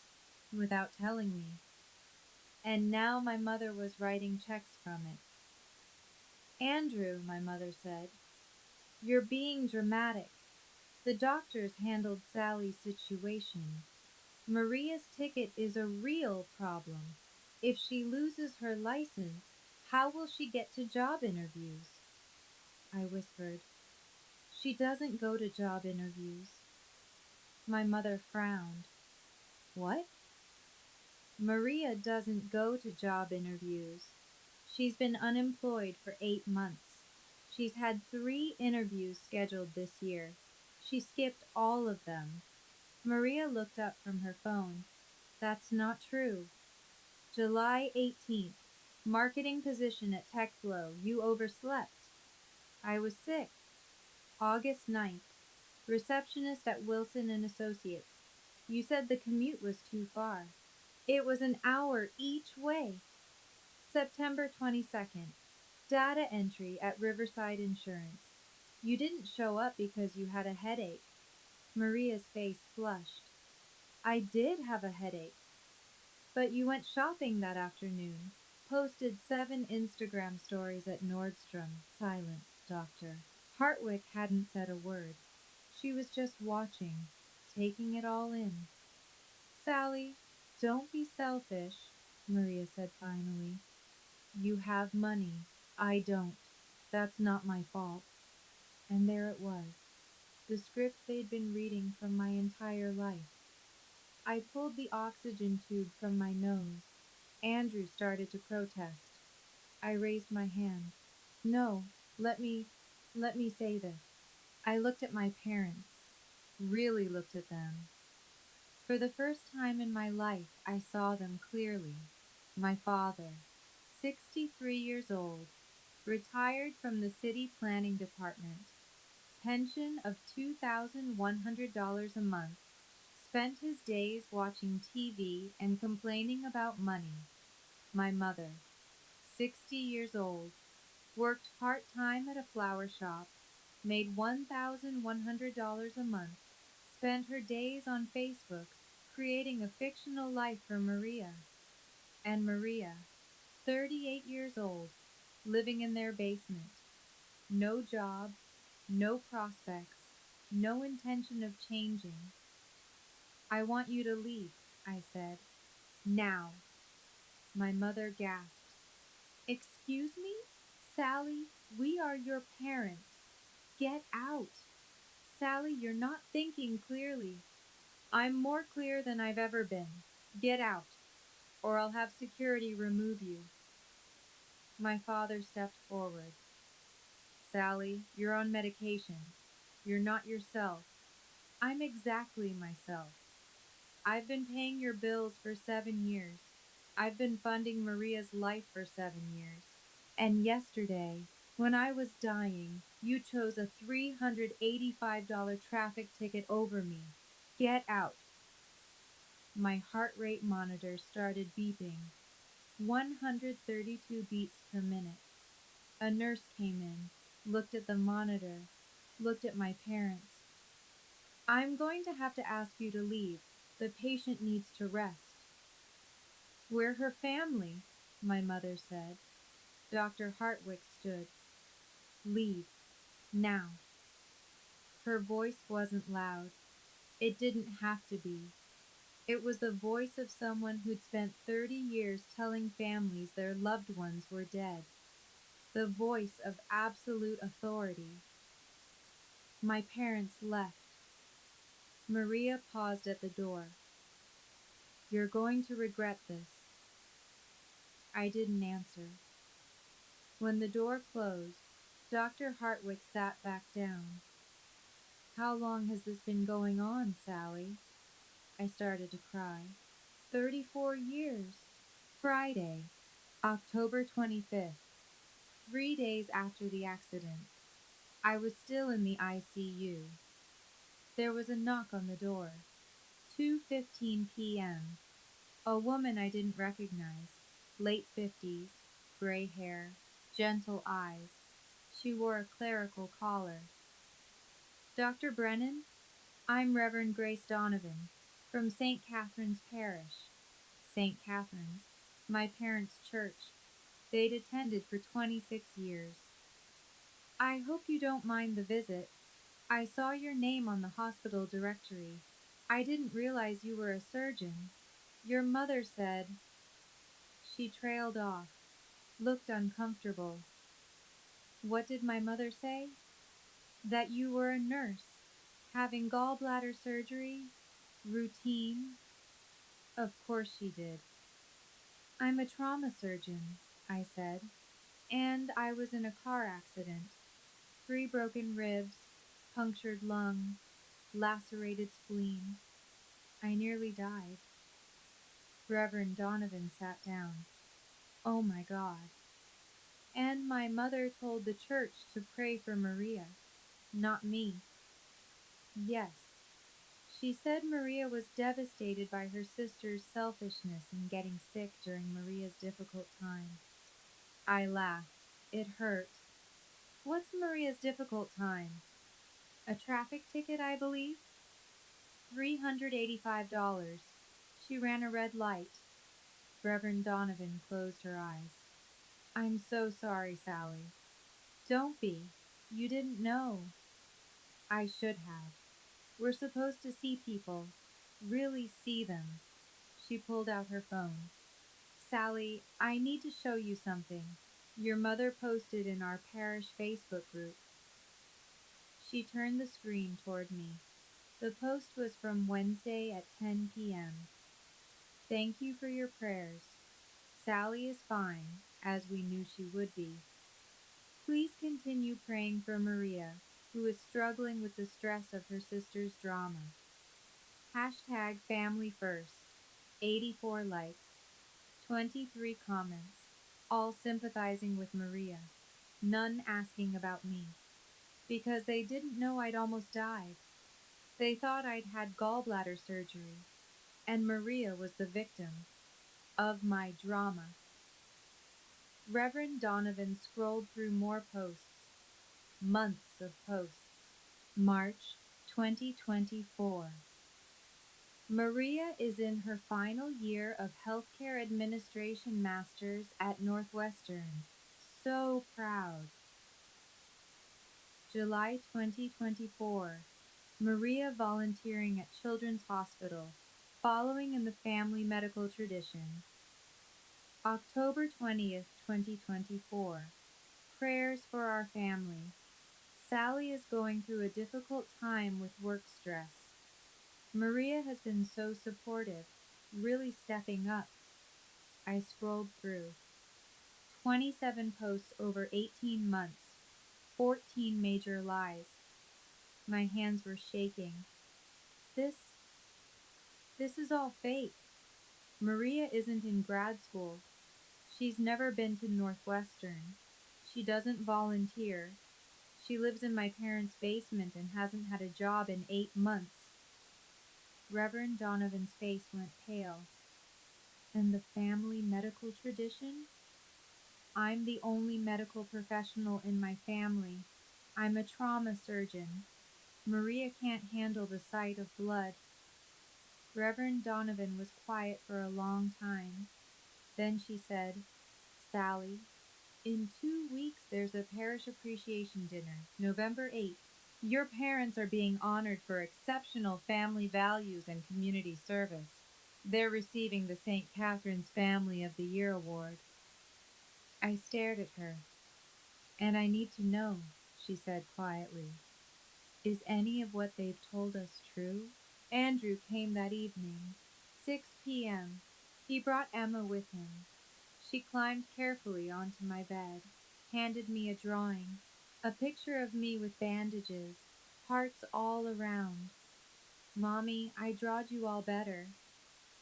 without telling me. And now my mother was writing checks from it. Andrew, my mother said, you're being dramatic. The doctors handled Sally's situation. Maria's ticket is a real problem. If she loses her license, how will she get to job interviews? I whispered. She doesn't go to job interviews. My mother frowned. What? Maria doesn't go to job interviews. She's been unemployed for 8 months. She's had 3 interviews scheduled this year. She skipped all of them. Maria looked up from her phone. That's not true. July 18th. Marketing position at TechFlow. You overslept. I was sick. August 9th. Receptionist at Wilson and Associates. You said the commute was too far. It was an hour each way. September 22nd. Data entry at Riverside Insurance. You didn't show up because you had a headache. Maria's face flushed. I did have a headache. But you went shopping that afternoon. Posted 7 Instagram stories at Nordstrom. Silence, doctor. Hartwick hadn't said a word. She was just watching, taking it all in. Sally, don't be selfish, Maria said finally. You have money. I don't. That's not my fault. And there it was, the script they'd been reading from my entire life. I pulled the oxygen tube from my nose. Andrew started to protest. I raised my hand. No, let me, let me say this. I looked at my parents, really looked at them. For the first time in my life, I saw them clearly. My father, 63 years old, retired from the city planning department, pension of $2,100 a month, spent his days watching TV and complaining about money. My mother, 60 years old, worked part-time at a flower shop, made $1,100 a month, spent her days on Facebook creating a fictional life for Maria. And Maria, 38 years old, living in their basement. No job, no prospects, no intention of changing. I want you to leave, I said. Now. My mother gasped. Excuse me? Sally, we are your parents. Get out. Sally, you're not thinking clearly. I'm more clear than I've ever been. Get out, or I'll have security remove you. My father stepped forward. Sally, you're on medication. You're not yourself. I'm exactly myself. I've been paying your bills for 7 years. I've been funding Maria's life for 7 years. And yesterday, when I was dying, you chose a $385 traffic ticket over me. Get out. My heart rate monitor started beeping. 132 beats per minute. A nurse came in, looked at the monitor, looked at my parents. I'm going to have to ask you to leave. The patient needs to rest. We're her family, my mother said. Dr. Hartwick stood. Leave. Now. Her voice wasn't loud. It didn't have to be. It was the voice of someone who'd spent 30 years telling families their loved ones were dead. The voice of absolute authority. My parents left. Maria paused at the door. You're going to regret this. I didn't answer. When the door closed, Dr. Hartwick sat back down. How long has this been going on, Sally? I started to cry. 34 years. Friday, October 25th, 3 days after the accident. I was still in the ICU. There was a knock on the door. 2:15 p.m. A woman I didn't recognize. Late 50s, gray hair, gentle eyes. She wore a clerical collar. Dr. Brennan? I'm Reverend Grace Donovan, from St. Catherine's Parish. St. Catherine's, my parents' church. They'd attended for 26 years. I hope you don't mind the visit. I saw your name on the hospital directory. I didn't realize you were a surgeon. Your mother said. She trailed off, looked uncomfortable. What did my mother say? That you were a nurse, having gallbladder surgery, routine. Of course she did. I'm a trauma surgeon, I said, and I was in a car accident. 3 broken ribs, punctured lung, lacerated spleen. I nearly died. Reverend Donovan sat down. Oh my God. And my mother told the church to pray for Maria. Not me. Yes. She said Maria was devastated by her sister's selfishness in getting sick during Maria's difficult time. I laughed. It hurt. What's Maria's difficult time? A traffic ticket, I believe? $385. She ran a red light. Reverend Donovan closed her eyes. I'm so sorry, Sally. Don't be. You didn't know. I should have. We're supposed to see people. Really see them. She pulled out her phone. Sally, I need to show you something. Your mother posted in our parish Facebook group. She turned the screen toward me. The post was from Wednesday at 10 p.m. Thank you for your prayers. Sally is fine, as we knew she would be. Please continue praying for Maria, who is struggling with the stress of her sister's drama. Hashtag family first. 84 likes. 23 comments. All sympathizing with Maria. None asking about me. Because they didn't know I'd almost died. They thought I'd had gallbladder surgery. And Maria was the victim of my drama. Reverend Donovan scrolled through more posts. Months of posts. March 2024. Maria is in her final year of Healthcare Administration Masters at Northwestern. So proud. July 2024. Maria volunteering at Children's Hospital, following in the family medical tradition. October 20th, 2024. Prayers for our family. Sally is going through a difficult time with work stress. Maria has been so supportive, really stepping up. I scrolled through. 27 posts over 18 months, 14 major lies. My hands were shaking. This, this is all fake. Maria isn't in grad school. She's never been to Northwestern. She doesn't volunteer. She lives in my parents' basement and hasn't had a job in 8 months. Reverend Donovan's face went pale. And the family medical tradition? I'm the only medical professional in my family. I'm a trauma surgeon. Maria can't handle the sight of blood. Reverend Donovan was quiet for a long time. Then she said, Sally, in 2 weeks there's a parish appreciation dinner, November 8th. Your parents are being honored for exceptional family values and community service. They're receiving the St. Catherine's Family of the Year award. I stared at her. And I need to know, she said quietly. Is any of what they've told us true? Andrew came that evening, 6 p.m. He brought Emma with him. She climbed carefully onto my bed, handed me a drawing, a picture of me with bandages, hearts all around. Mommy, I drawed you all better.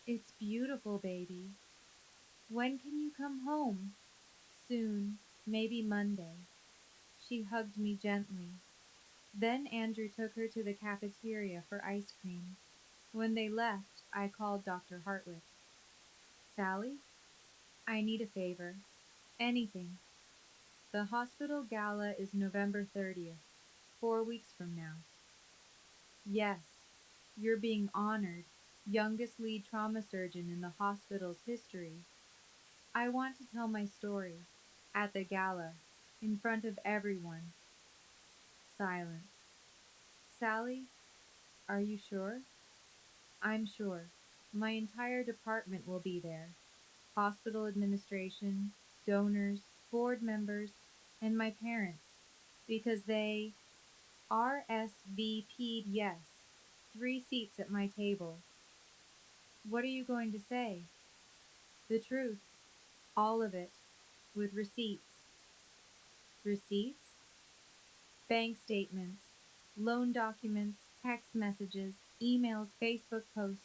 It's beautiful, baby. When can you come home? Soon, maybe Monday. She hugged me gently. Then Andrew took her to the cafeteria for ice cream. When they left, I called Dr. Hartwick. Sally, I need a favor. Anything. The hospital gala is November 30th, 4 weeks from now. Yes, you're being honored, youngest lead trauma surgeon in the hospital's history. I want to tell my story, at the gala, in front of everyone. Silence. Sally, are you sure? I'm sure. My entire department will be there. Hospital administration, donors, board members, and my parents. Because they RSVP'd yes. 3 seats at my table. What are you going to say? The truth. All of it. With receipts. Receipts? Bank statements, loan documents, text messages, emails, Facebook posts.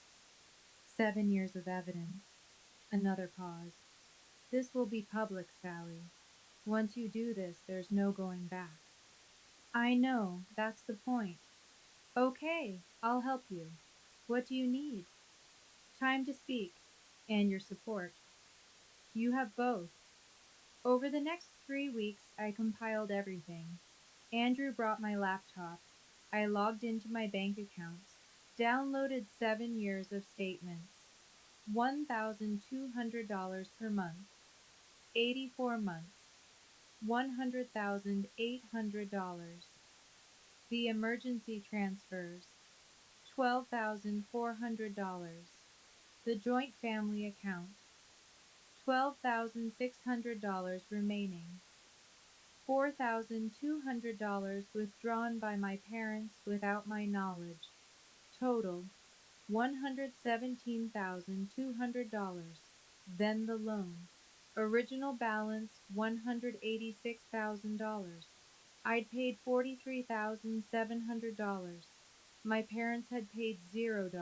7 years of evidence. Another pause. This will be public, Sally. Once you do this, there's no going back. I know, that's the point. Okay, I'll help you. What do you need? Time to speak, and your support. You have both. Over the next 3 weeks, I compiled everything. Andrew brought my laptop. I logged into my bank accounts, downloaded 7 years of statements, $1,200 per month, 84 months, $100,800. The emergency transfers, $12,400. The joint family account, $12,600 remaining. $4,200 withdrawn by my parents without my knowledge. Total $117,200. Then the loan. Original balance $186,000. I'd paid $43,700. My parents had paid $0.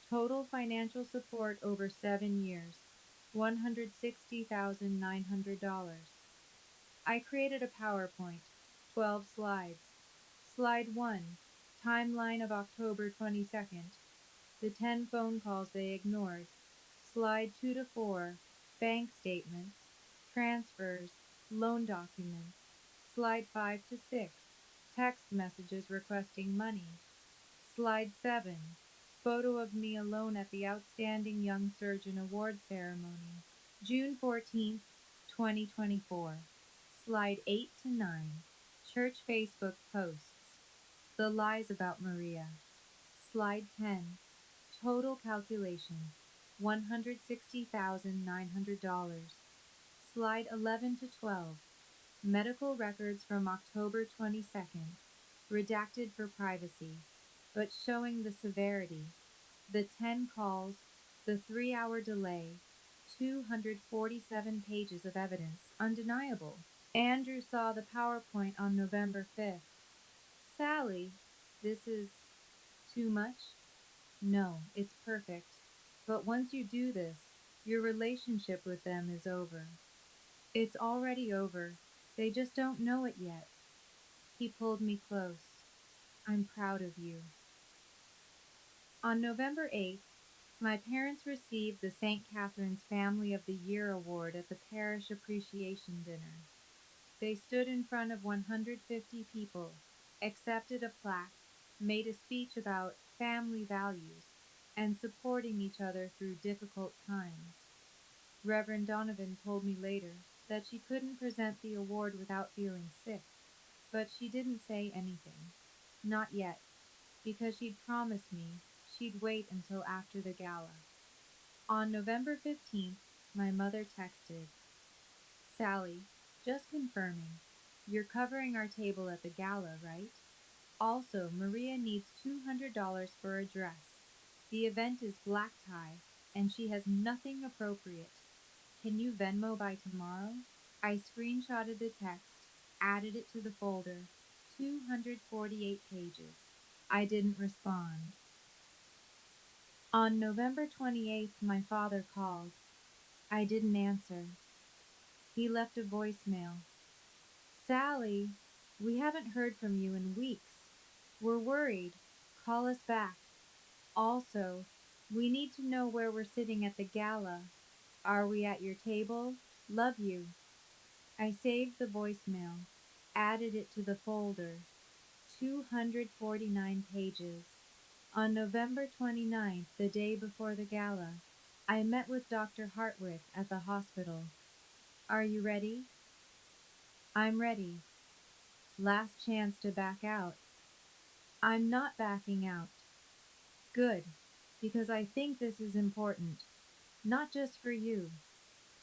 Total financial support over 7 years $160,900. I created a PowerPoint, 12 slides. Slide 1, timeline of October 22nd, the 10 phone calls they ignored. Slide 2 to 4, bank statements, transfers, loan documents. Slide 5 to 6, text messages requesting money. Slide 7, photo of me alone at the Outstanding Young Surgeon Award Ceremony, June 14th, 2024. Slide 8 to 9, church Facebook posts. The lies about Maria. Slide 10, total calculation $160,900. Slide 11 to 12, medical records from October 22nd, redacted for privacy, but showing the severity, the 10 calls, the 3-hour delay, 247 pages of evidence, undeniable. Andrew saw the PowerPoint on November 5th. Sally, this is too much? No, it's perfect. But once you do this, your relationship with them is over. It's already over. They just don't know it yet. He pulled me close. I'm proud of you. On November 8th, my parents received the St. Catherine's Family of the Year Award at the Parish Appreciation Dinner. They stood in front of 150 people, accepted a plaque, made a speech about family values, and supporting each other through difficult times. Reverend Donovan told me later that she couldn't present the award without feeling sick, but she didn't say anything. Not yet, because she'd promised me she'd wait until after the gala. On November 15th, my mother texted, Sally, just confirming, you're covering our table at the gala, right? Also, Maria needs $200 for a dress. The event is black tie, and she has nothing appropriate. Can you Venmo by tomorrow? I screenshotted the text, added it to the folder, 248 pages. I didn't respond. On November 28th, my father called. I didn't answer. He left a voicemail. Sally, we haven't heard from you in weeks. We're worried. Call us back. Also, we need to know where we're sitting at the gala. Are we at your table? Love you. I saved the voicemail, added it to the folder. 249 pages. On November 29th, the day before the gala, I met with Dr. Hartwig at the hospital. Are you ready? I'm ready. Last chance to back out. I'm not backing out. Good, because I think this is important, not just for you,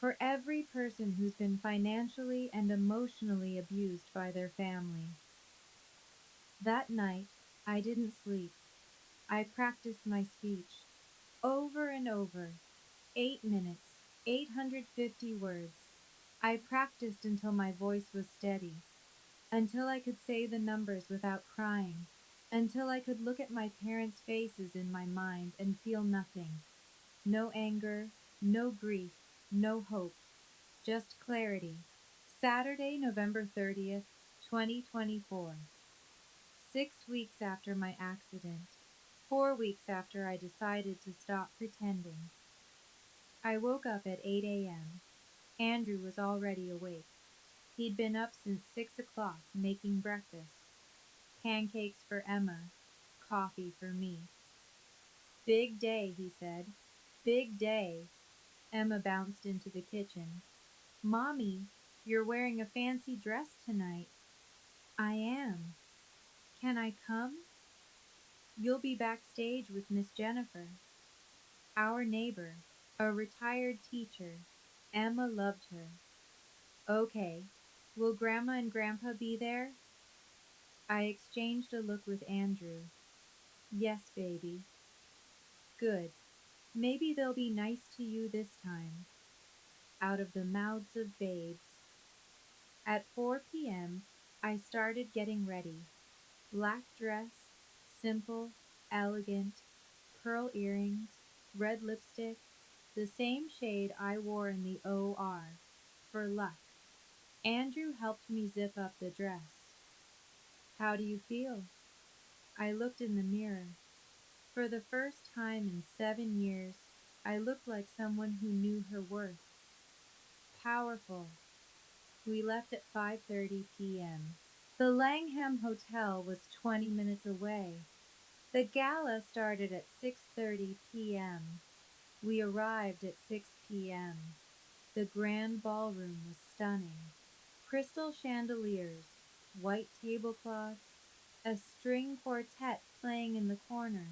for every person who's been financially and emotionally abused by their family. That night, I didn't sleep. I practiced my speech over and over. 8 minutes, 850 words. I practiced until my voice was steady, until I could say the numbers without crying, until I could look at my parents' faces in my mind and feel nothing. No anger, no grief, no hope, just clarity. Saturday, November 30th, 2024. 6 weeks after my accident, 4 weeks after I decided to stop pretending. I woke up at 8 a.m. Andrew was already awake. He'd been up since 6 o'clock making breakfast. Pancakes for Emma, coffee for me. Big day, he said. Big day. Emma bounced into the kitchen. Mommy, you're wearing a fancy dress tonight. I am. Can I come? You'll be backstage with Miss Jennifer. Our neighbor, a retired teacher. Emma loved her. Okay. Will Grandma and Grandpa be there? I exchanged a look with Andrew. Yes, baby. Good. Maybe they'll be nice to you this time. Out of the mouths of babes. At 4 p.m., I started getting ready. Black dress, simple, elegant, pearl earrings, red lipstick, the same shade I wore in the OR, for luck. Andrew helped me zip up the dress. How do you feel? I looked in the mirror. For the first time in 7 years, I looked like someone who knew her worth. Powerful. We left at 5:30 p.m. The Langham Hotel was 20 minutes away. The gala started at 6:30 p.m. We arrived at 6 p.m. The grand ballroom was stunning. Crystal chandeliers, white tablecloths, a string quartet playing in the corner,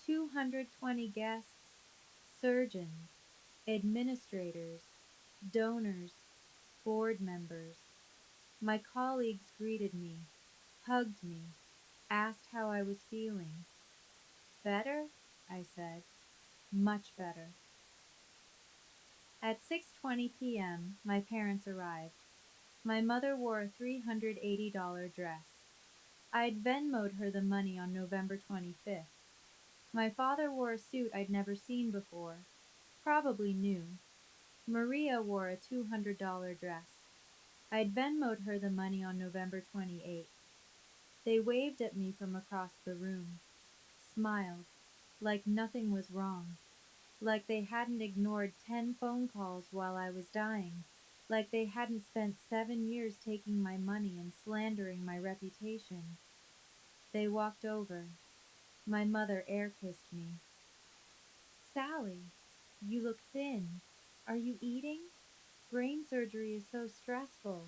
220 guests, surgeons, administrators, donors, board members. My colleagues greeted me, hugged me, asked how I was feeling. Better? I said. Much better. At 6:20 p.m., my parents arrived. My mother wore a $380 dress. I'd Venmoed her the money on November 25th. My father wore a suit I'd never seen before, probably new. Maria wore a $200 dress. I'd Venmoed her the money on November 28th. They waved at me from across the room, smiled, like nothing was wrong, like they hadn't ignored 10 phone calls while I was dying, like they hadn't spent 7 years taking my money and slandering my reputation. They walked over. My mother air kissed me. Sally, you look thin. Are you eating? Brain surgery is so stressful.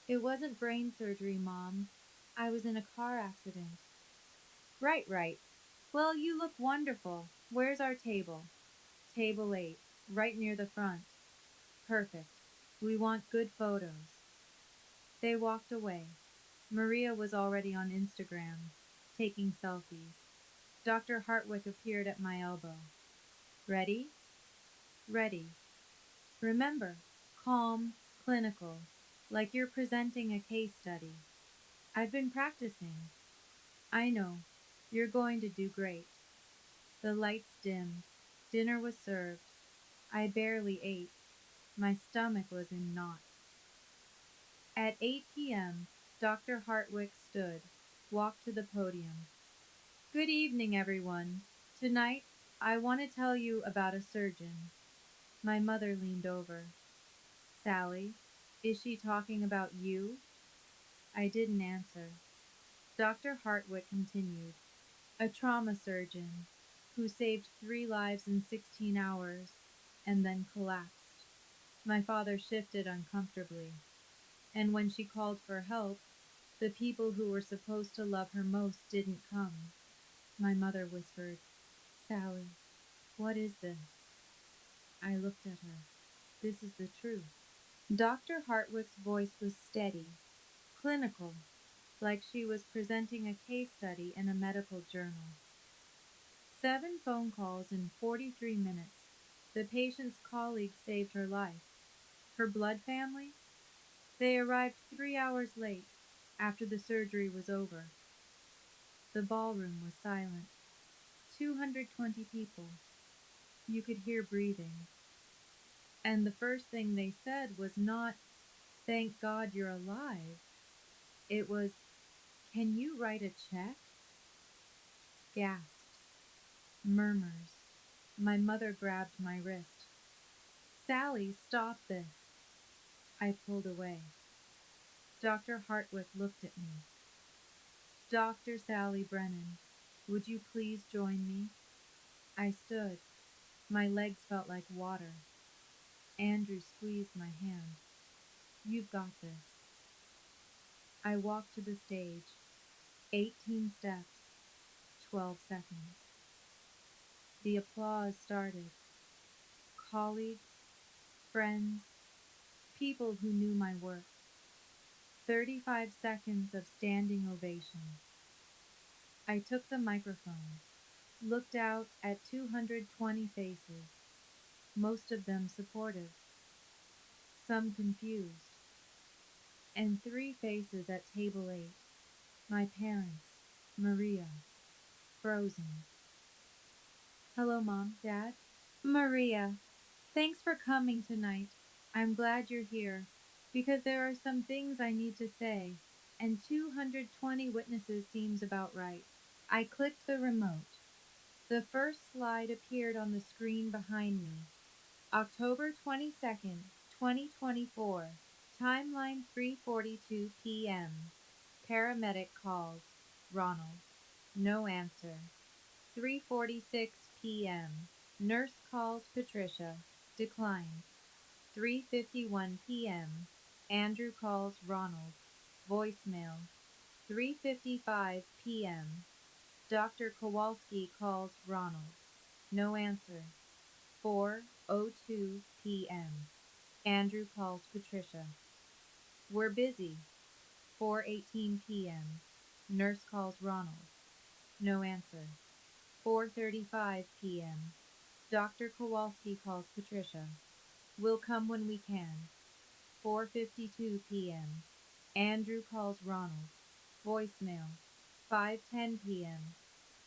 It wasn't brain surgery, Mom. I was in a car accident. Right, right. Well, you look wonderful. Where's our table? Table 8, right near the front. Perfect. We want good photos. They walked away. Maria was already on Instagram, taking selfies. Dr. Hartwick appeared at my elbow. Ready? Ready. Remember, calm, clinical, like you're presenting a case study. I've been practicing. I know. You're going to do great. The lights dimmed. Dinner was served. I barely ate. My stomach was in knots. At 8 p.m., Dr. Hartwick stood, walked to the podium. Good evening, everyone. Tonight, I want to tell you about a surgeon. My mother leaned over. Sally, is she talking about you? I didn't answer. Dr. Hartwick continued. A trauma surgeon who saved 3 lives in 16 hours and then collapsed. My father shifted uncomfortably. And when she called for help, the people who were supposed to love her most didn't come. My mother whispered, Sally, what is this? I looked at her. This is the truth. Dr. Hartwick's voice was steady, clinical, like she was presenting a case study in a medical journal. 7 phone calls in 43 minutes. The patient's colleague saved her life. Her blood family? They arrived 3 hours late, after the surgery was over. The ballroom was silent. 220 people. You could hear breathing. And the first thing they said was not, thank God you're alive. It was, "Can you write a check?" Gasped. Murmurs. My mother grabbed my wrist. "Sally, stop this." I pulled away. Dr. Hartwick looked at me. "Dr. Sally Brennan, would you please join me?" I stood. My legs felt like water. Andrew squeezed my hand. "You've got this." I walked to the stage. 18 steps, 12 seconds. The applause started. Colleagues, friends, people who knew my work. 35 seconds of standing ovation. I took the microphone, looked out at 220 faces, most of them supportive, some confused, and 3 faces at table 8, my parents, Maria, frozen. "Hello, Mom, Dad." "Maria, thanks for coming tonight. I'm glad you're here, because there are some things I need to say, and 220 witnesses seems about right." I clicked the remote. The first slide appeared on the screen behind me. October 22nd, 2024. Timeline 3:42 p.m. Paramedic calls. Ronald. No answer. 3:46 p.m. Nurse calls Patricia. Declined. 3:51 p.m. Andrew calls Ronald. Voicemail. 3:55 p.m. Dr. Kowalski calls Ronald. No answer. 4:02 p.m. Andrew calls Patricia. "We're busy." 4:18 p.m. Nurse calls Ronald. No answer. 4:35 p.m. Dr. Kowalski calls Patricia. "We'll come when we can." 4:52 p.m. Andrew calls Ronald. Voicemail. 5:10 p.m.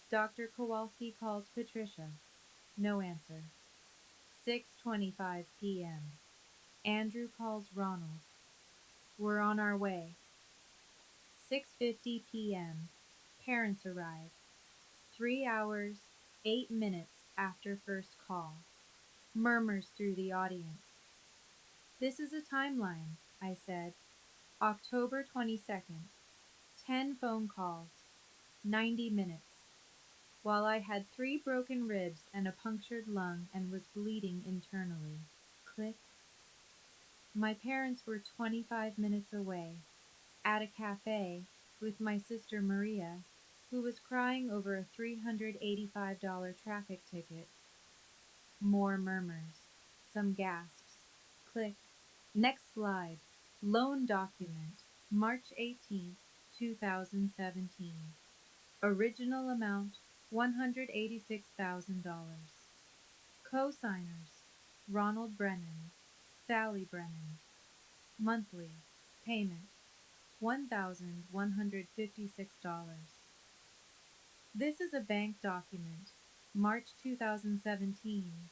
Dr. Kowalski calls Patricia. No answer. 6:25 p.m. Andrew calls Ronald. "We're on our way." 6:50 p.m. Parents arrive. 3 hours, 8 minutes after first call. Murmurs through the audience. "This is a timeline," I said. October 22nd. 10 phone calls. 90 minutes. While I had 3 broken ribs and a punctured lung and was bleeding internally. Click. My parents were 25 minutes away, at a cafe, with my sister Maria, who was crying over a $385 traffic ticket. More murmurs. Some gasps. Click. Next slide. Loan document. March 18th, 2017. Original amount $186,000. Co-signers Ronald Brennan, Sally Brennan. Monthly payment $1,156. This is a bank document, March 2017.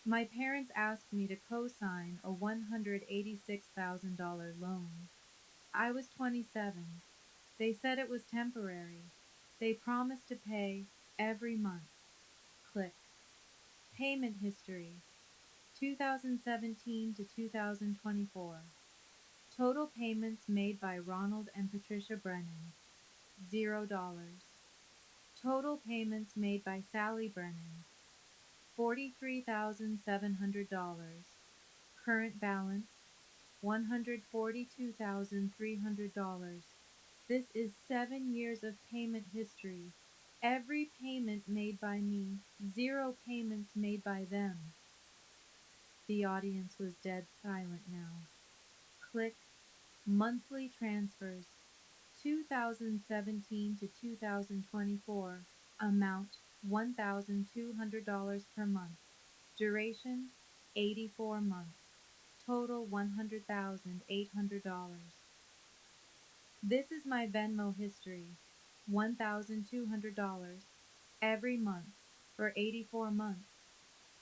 My parents asked me to co-sign a $186,000 loan. I was 27. They said it was temporary. They promised to pay every month. Click. Payment history 2017 to 2024. Total payments made by Ronald and Patricia Brennan $0. Total payments made by Sally Brennan $43,700. Current balance $142,300. This is 7 years of payment history. Every payment made by me, 0 payments made by them. The audience was dead silent now. Click. Monthly transfers 2017 to 2024. Amount $1,200 per month. Duration 84 months. Total $100,800. This is my Venmo history. $1,200 every month for 84 months.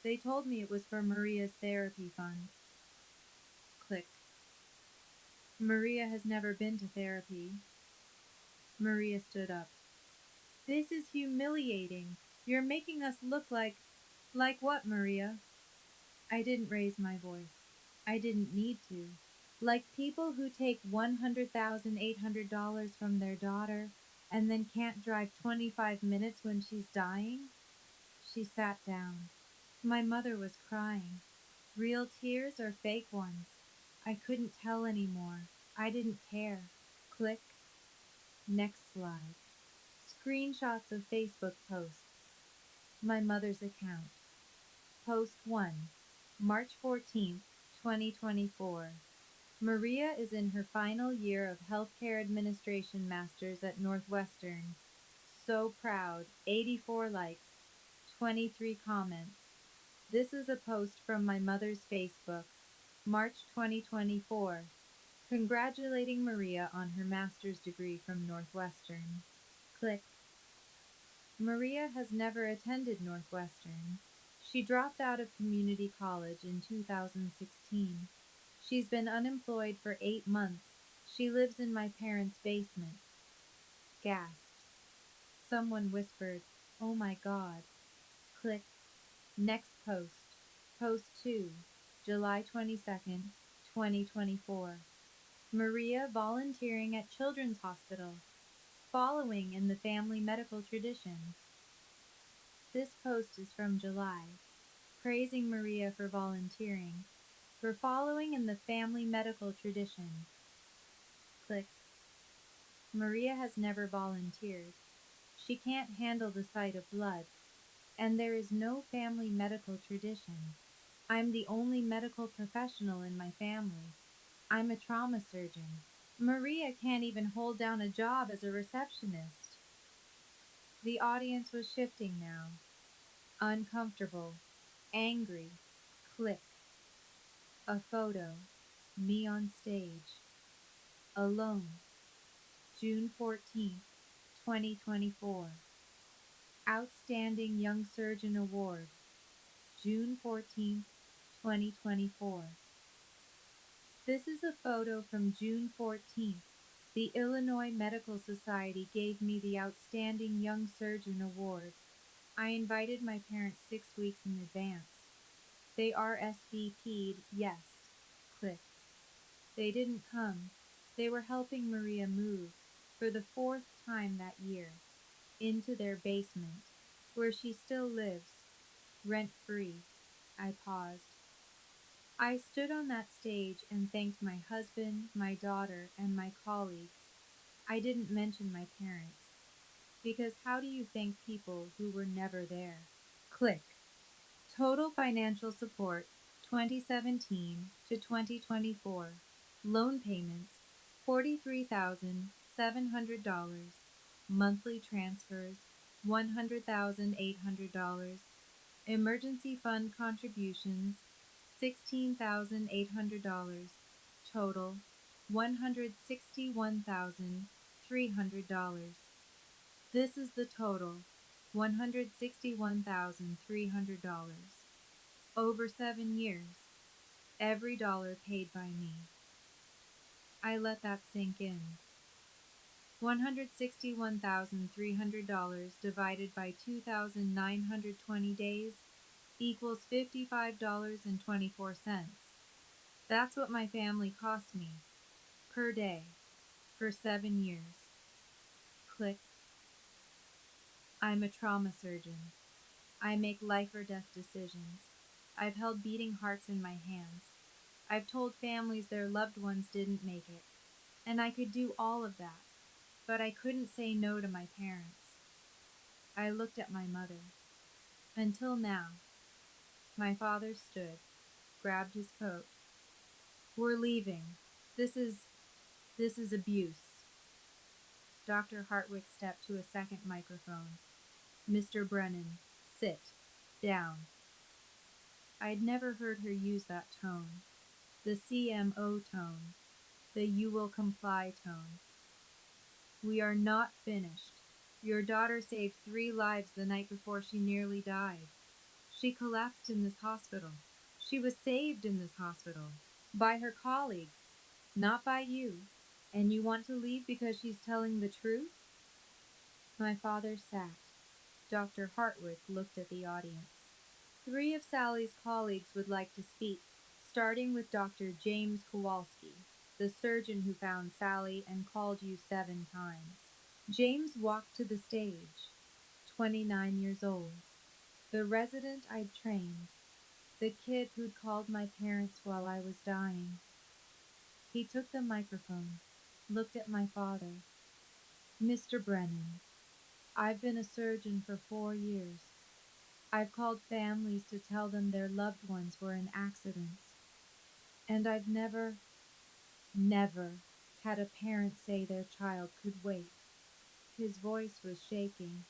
They told me it was for Maria's therapy fund. Click. Maria has never been to therapy. Maria stood up. This is humiliating. You're making us look like. Like what, Maria? I didn't raise my voice. I didn't need to. Like people who take $100,800 from their daughter and then can't drive 25 minutes when she's dying? She sat down. My mother was crying. Real tears or fake ones? I couldn't tell anymore. I didn't care. Click. Next slide. Screenshots of Facebook posts. My mother's account. Post 1, March 14th, 2024. Maria is in her final year of Healthcare Administration Masters at Northwestern. So proud. 84 likes, 23 comments. This is a post from my mother's Facebook, March 2024, congratulating Maria on her master's degree from Northwestern. Click. Maria has never attended Northwestern. She dropped out of community college in 2016. She's been unemployed for 8 months. She lives in my parents' basement. Gasps. Someone whispered, "Oh my God." Click. Next post. Post 2, July 22nd, 2024. Maria volunteering at Children's Hospital, following in the family medical tradition. This post is from July, praising Maria for volunteering, for following in the family medical tradition. Click. Maria has never volunteered. She can't handle the sight of blood, and there is no family medical tradition. I'm the only medical professional in my family. I'm a trauma surgeon. Maria can't even hold down a job as a receptionist. The audience was shifting now. Uncomfortable. Angry. Click. A photo. Me on stage. Alone. June 14th, 2024. Outstanding Young Surgeon Award. June 14th, 2024. This is a photo from June 14th. The Illinois Medical Society gave me the Outstanding Young Surgeon Award. I invited my parents 6 weeks in advance. They RSVP'd yes. Click. They didn't come. They were helping Maria move, for the 4th time that year, into their basement, where she still lives, rent-free. I paused. I stood on that stage and thanked my husband, my daughter, and my colleagues. I didn't mention my parents, because how do you thank people who were never there? Click. Total financial support 2017 to 2024. Loan payments $43,700. Monthly transfers $100,800. Emergency fund contributions $16,800. Total $161,300. This is the total, $161,300. Over 7 years, every dollar paid by me. I let that sink in. $161,300 divided by 2,920 days equals $55.24. That's what my family cost me, per day, for 7 years. Click. I'm a trauma surgeon. I make life or death decisions. I've held beating hearts in my hands. I've told families their loved ones didn't make it. And I could do all of that. But I couldn't say no to my parents. I looked at my mother. Until now. My father stood, grabbed his coat. We're leaving. This is abuse. Dr. Hartwick stepped to a second microphone. Mr. Brennan, sit. Down. I'd never heard her use that tone. The CMO tone. The you will comply tone. We are not finished. Your daughter saved 3 lives the night before she nearly died. She collapsed in this hospital. She was saved in this hospital. By her colleagues, not by you. And you want to leave because she's telling the truth? My father sat. Dr. Hartwig looked at the audience. Three of Sally's colleagues would like to speak, starting with Dr. James Kowalski, the surgeon who found Sally and called you 7 times. James walked to the stage, 29 years old, the resident I'd trained, the kid who'd called my parents while I was dying. He took the microphone, looked at my father. Mr. Brennan, I've been a surgeon for 4 years. I've called families to tell them their loved ones were in accidents. And I've never had a parent say their child could wait. His voice was shaking.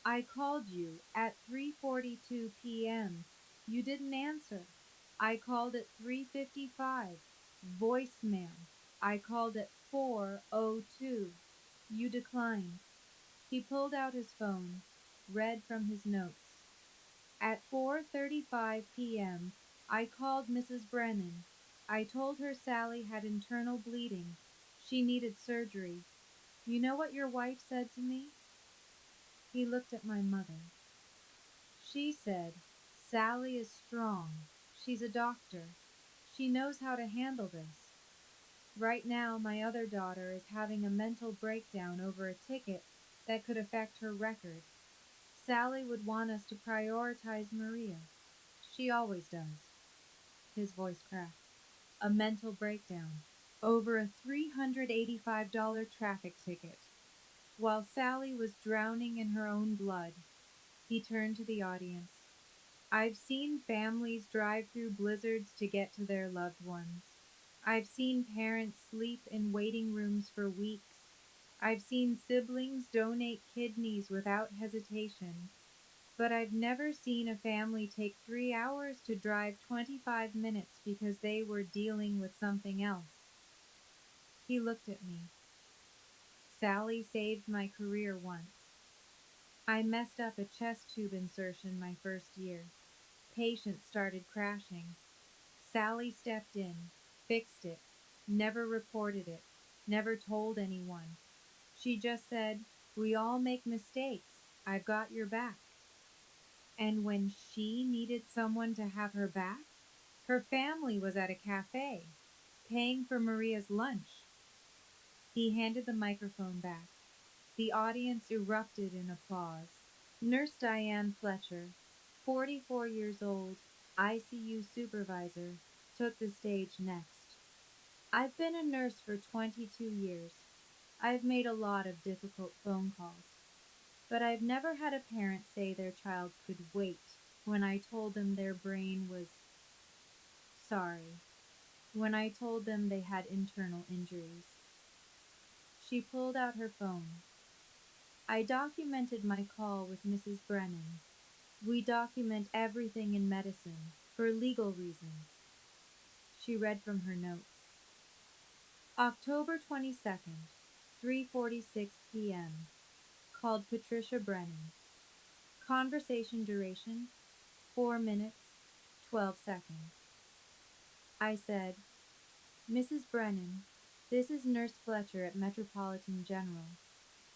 I called you at 3:42 p.m. You didn't answer. I called at 3:55. Voicemail. I called at 4:02. You declined. He pulled out his phone, read from his notes. At 4:35 p.m., I called Mrs. Brennan. I told her Sally had internal bleeding. She needed surgery. You know what your wife said to me? He looked at my mother. She said, Sally is strong. She's a doctor. She knows how to handle this. Right now, my other daughter is having a mental breakdown over a ticket that could affect her record. Sally would want us to prioritize Maria. She always does. His voice cracked. A mental breakdown over a $385 traffic ticket. While Sally was drowning in her own blood, he turned to the audience. I've seen families drive through blizzards to get to their loved ones. I've seen parents sleep in waiting rooms for weeks. I've seen siblings donate kidneys without hesitation. But I've never seen a family take 3 hours to drive 25 minutes because they were dealing with something else. He looked at me. Sally saved my career once. I messed up a chest tube insertion my first year. Patients started crashing. Sally stepped in, fixed it, never reported it, never told anyone. She just said, we all make mistakes. I've got your back. And when she needed someone to have her back, her family was at a cafe, paying for Maria's lunch. He handed the microphone back. The audience erupted in applause. Nurse Diane Fletcher, 44 years old, ICU supervisor, took the stage next. I've been a nurse for 22 years. I've made a lot of difficult phone calls, but I've never had a parent say their child could wait when I told them their brain was sorry, when I told them they had internal injuries. She pulled out her phone. I documented my call with Mrs. Brennan. We document everything in medicine for legal reasons. She read from her notes. October 22nd, 3:46 p.m. Called Patricia Brennan. Conversation duration 4 minutes, 12 seconds. I said, Mrs. Brennan, this is Nurse Fletcher at Metropolitan General.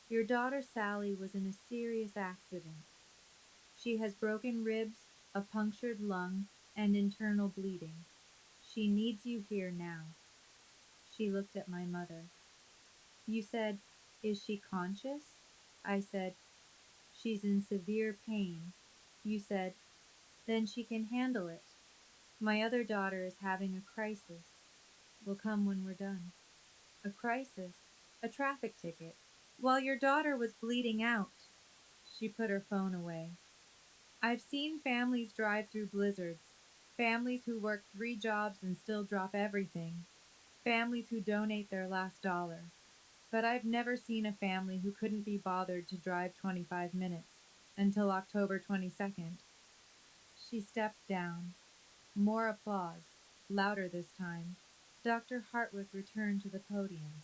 Your daughter Sally was in a serious accident. She has broken ribs, a punctured lung, and internal bleeding. She needs you here now. She looked at my mother. You said, is she conscious? I said, she's in severe pain. You said, then she can handle it. My other daughter is having a crisis. Will come when we're done. A crisis? A traffic ticket. While your daughter was bleeding out. She put her phone away. I've seen families drive through blizzards. Families who work 3 jobs and still drop everything. Families who donate their last dollar. But I've never seen a family who couldn't be bothered to drive 25 minutes until October 22nd. She stepped down. More applause, louder this time. Dr. Hartwig returned to the podium.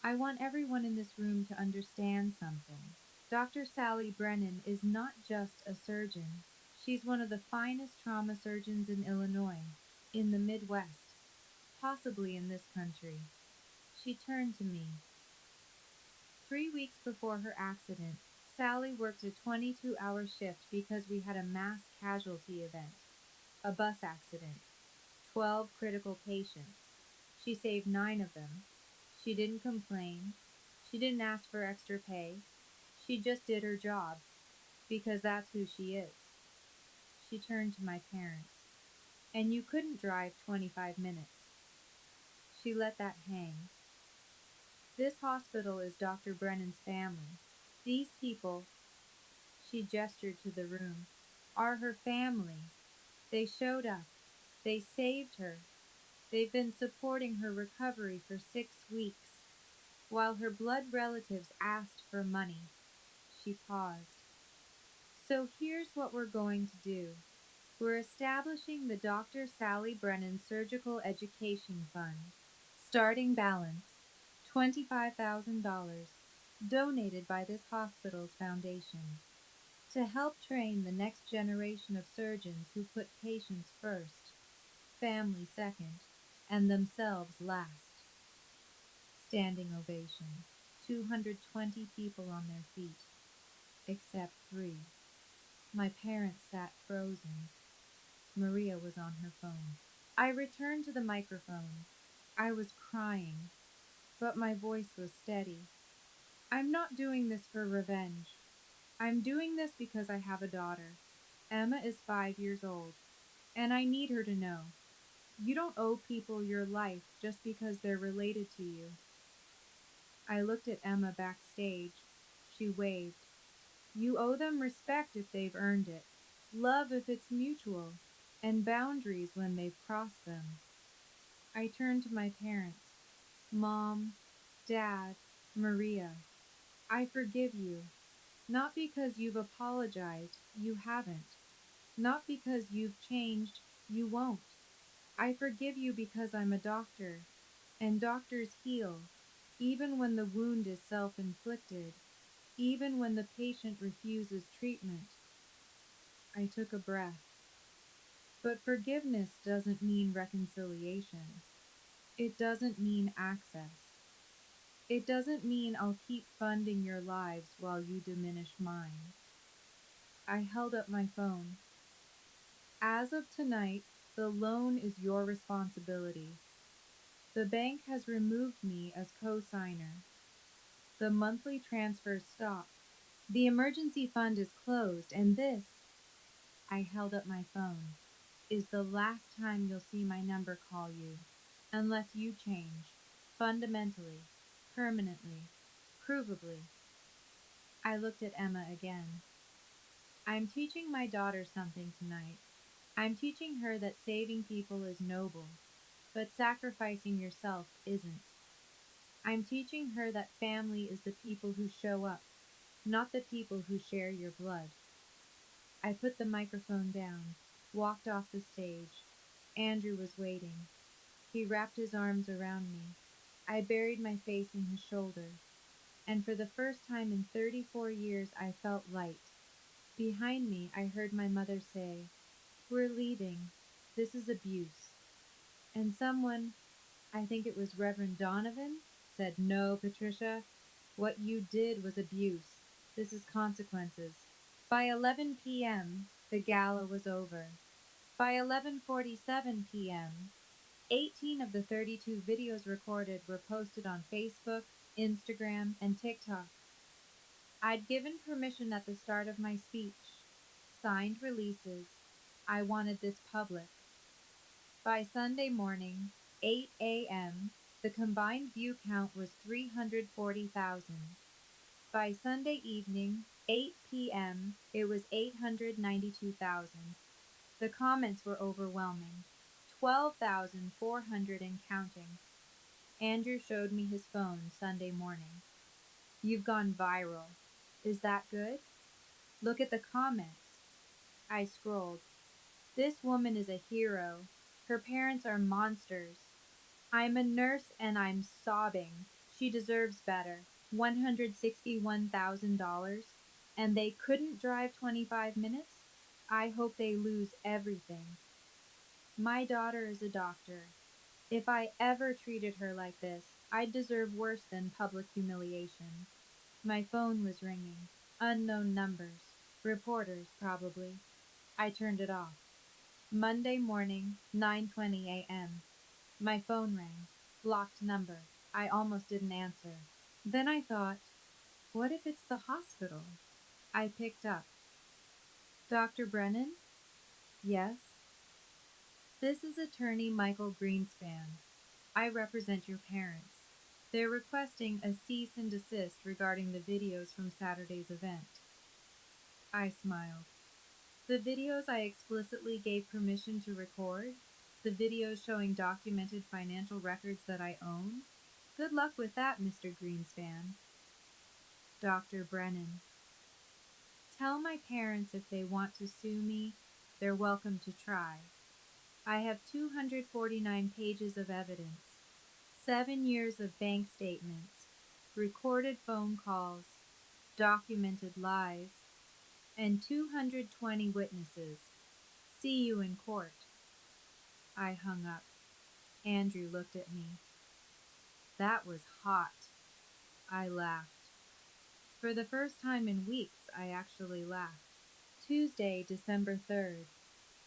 I want everyone in this room to understand something. Dr. Sally Brennan is not just a surgeon. She's one of the finest trauma surgeons in Illinois, in the Midwest, possibly in this country. She turned to me. 3 weeks before her accident, Sally worked a 22-hour shift because we had a mass casualty event, a bus accident, 12 critical patients. She saved 9 of them. She didn't complain. She didn't ask for extra pay. She just did her job, because that's who she is. She turned to my parents. And you couldn't drive 25 minutes. She let that hang. This hospital is Dr. Brennan's family. These people, she gestured to the room, are her family. They showed up. They saved her. They've been supporting her recovery for 6 weeks. While her blood relatives asked for money, she paused. So here's what we're going to do. We're establishing the Dr. Sally Brennan Surgical Education Fund. Starting balance $25,000, donated by this hospital's foundation, to help train the next generation of surgeons who put patients first, family second, and themselves last. Standing ovation. 220 people on their feet, except 3. My parents sat frozen. Maria was on her phone. I returned to the microphone. I was crying, but my voice was steady. I'm not doing this for revenge. I'm doing this because I have a daughter. Emma is 5 years old, and I need her to know. You don't owe people your life just because they're related to you. I looked at Emma backstage. She waved. You owe them respect if they've earned it, love if it's mutual, and boundaries when they've crossed them. I turned to my parents. Mom, Dad, Maria, I forgive you. Not because you've apologized, you haven't. Not because you've changed, you won't. I forgive you because I'm a doctor, and doctors heal, even when the wound is self-inflicted, even when the patient refuses treatment. I took a breath. But forgiveness doesn't mean reconciliation. It doesn't mean access. It doesn't mean I'll keep funding your lives while you diminish mine. I held up my phone. As of tonight, the loan is your responsibility. The bank has removed me as co-signer. The monthly transfers stop. The emergency fund is closed, and this, I held up my phone, is the last time you'll see my number call you, unless you change, fundamentally, permanently, provably. I looked at Emma again. I'm teaching my daughter something tonight. I'm teaching her that saving people is noble, but sacrificing yourself isn't. I'm teaching her that family is the people who show up, not the people who share your blood. I put the microphone down, walked off the stage. Andrew was waiting. He wrapped his arms around me. I buried my face in his shoulder, and for the first time in 34 years I felt light. Behind me I heard my mother say, "We're leaving. This is abuse." And someone, I think it was Reverend Donovan, said, "No, Patricia, what you did was abuse. This is consequences." By 11 p.m., the gala was over. By 11:47 p.m., 18 of the 32 videos recorded were posted on Facebook, Instagram, and TikTok. I'd given permission at the start of my speech. Signed releases. I wanted this public. By Sunday morning, 8 a.m., the combined view count was 340,000. By Sunday evening, 8 p.m., it was 892,000. The comments were overwhelming. 12,400 and counting. Andrew showed me his phone Sunday morning. You've gone viral. Is that good? Look at the comments. I scrolled. This woman is a hero. Her parents are monsters. I'm a nurse and I'm sobbing. She deserves better. $161,000. And they couldn't drive 25 minutes? I hope they lose everything. My daughter is a doctor. If I ever treated her like this, I'd deserve worse than public humiliation. My phone was ringing. Unknown numbers. Reporters, probably. I turned it off. Monday morning, 9:20 a.m. My phone rang. Blocked number. I almost didn't answer. Then I thought, what if it's the hospital? I picked up. Dr. Brennan? Yes. This is attorney Michael Greenspan. I represent your parents. They're requesting a cease and desist regarding the videos from Saturday's event. I smiled. The videos I explicitly gave permission to record? The videos showing documented financial records that I own? Good luck with that, Mr. Greenspan. Dr. Brennan. Tell my parents if they want to sue me, they're welcome to try. I have 249 pages of evidence, 7 years of bank statements, recorded phone calls, documented lies, and 220 witnesses. See you in court. I hung up. Andrew looked at me. That was hot. I laughed. For the first time in weeks, I actually laughed. Tuesday, December 3rd.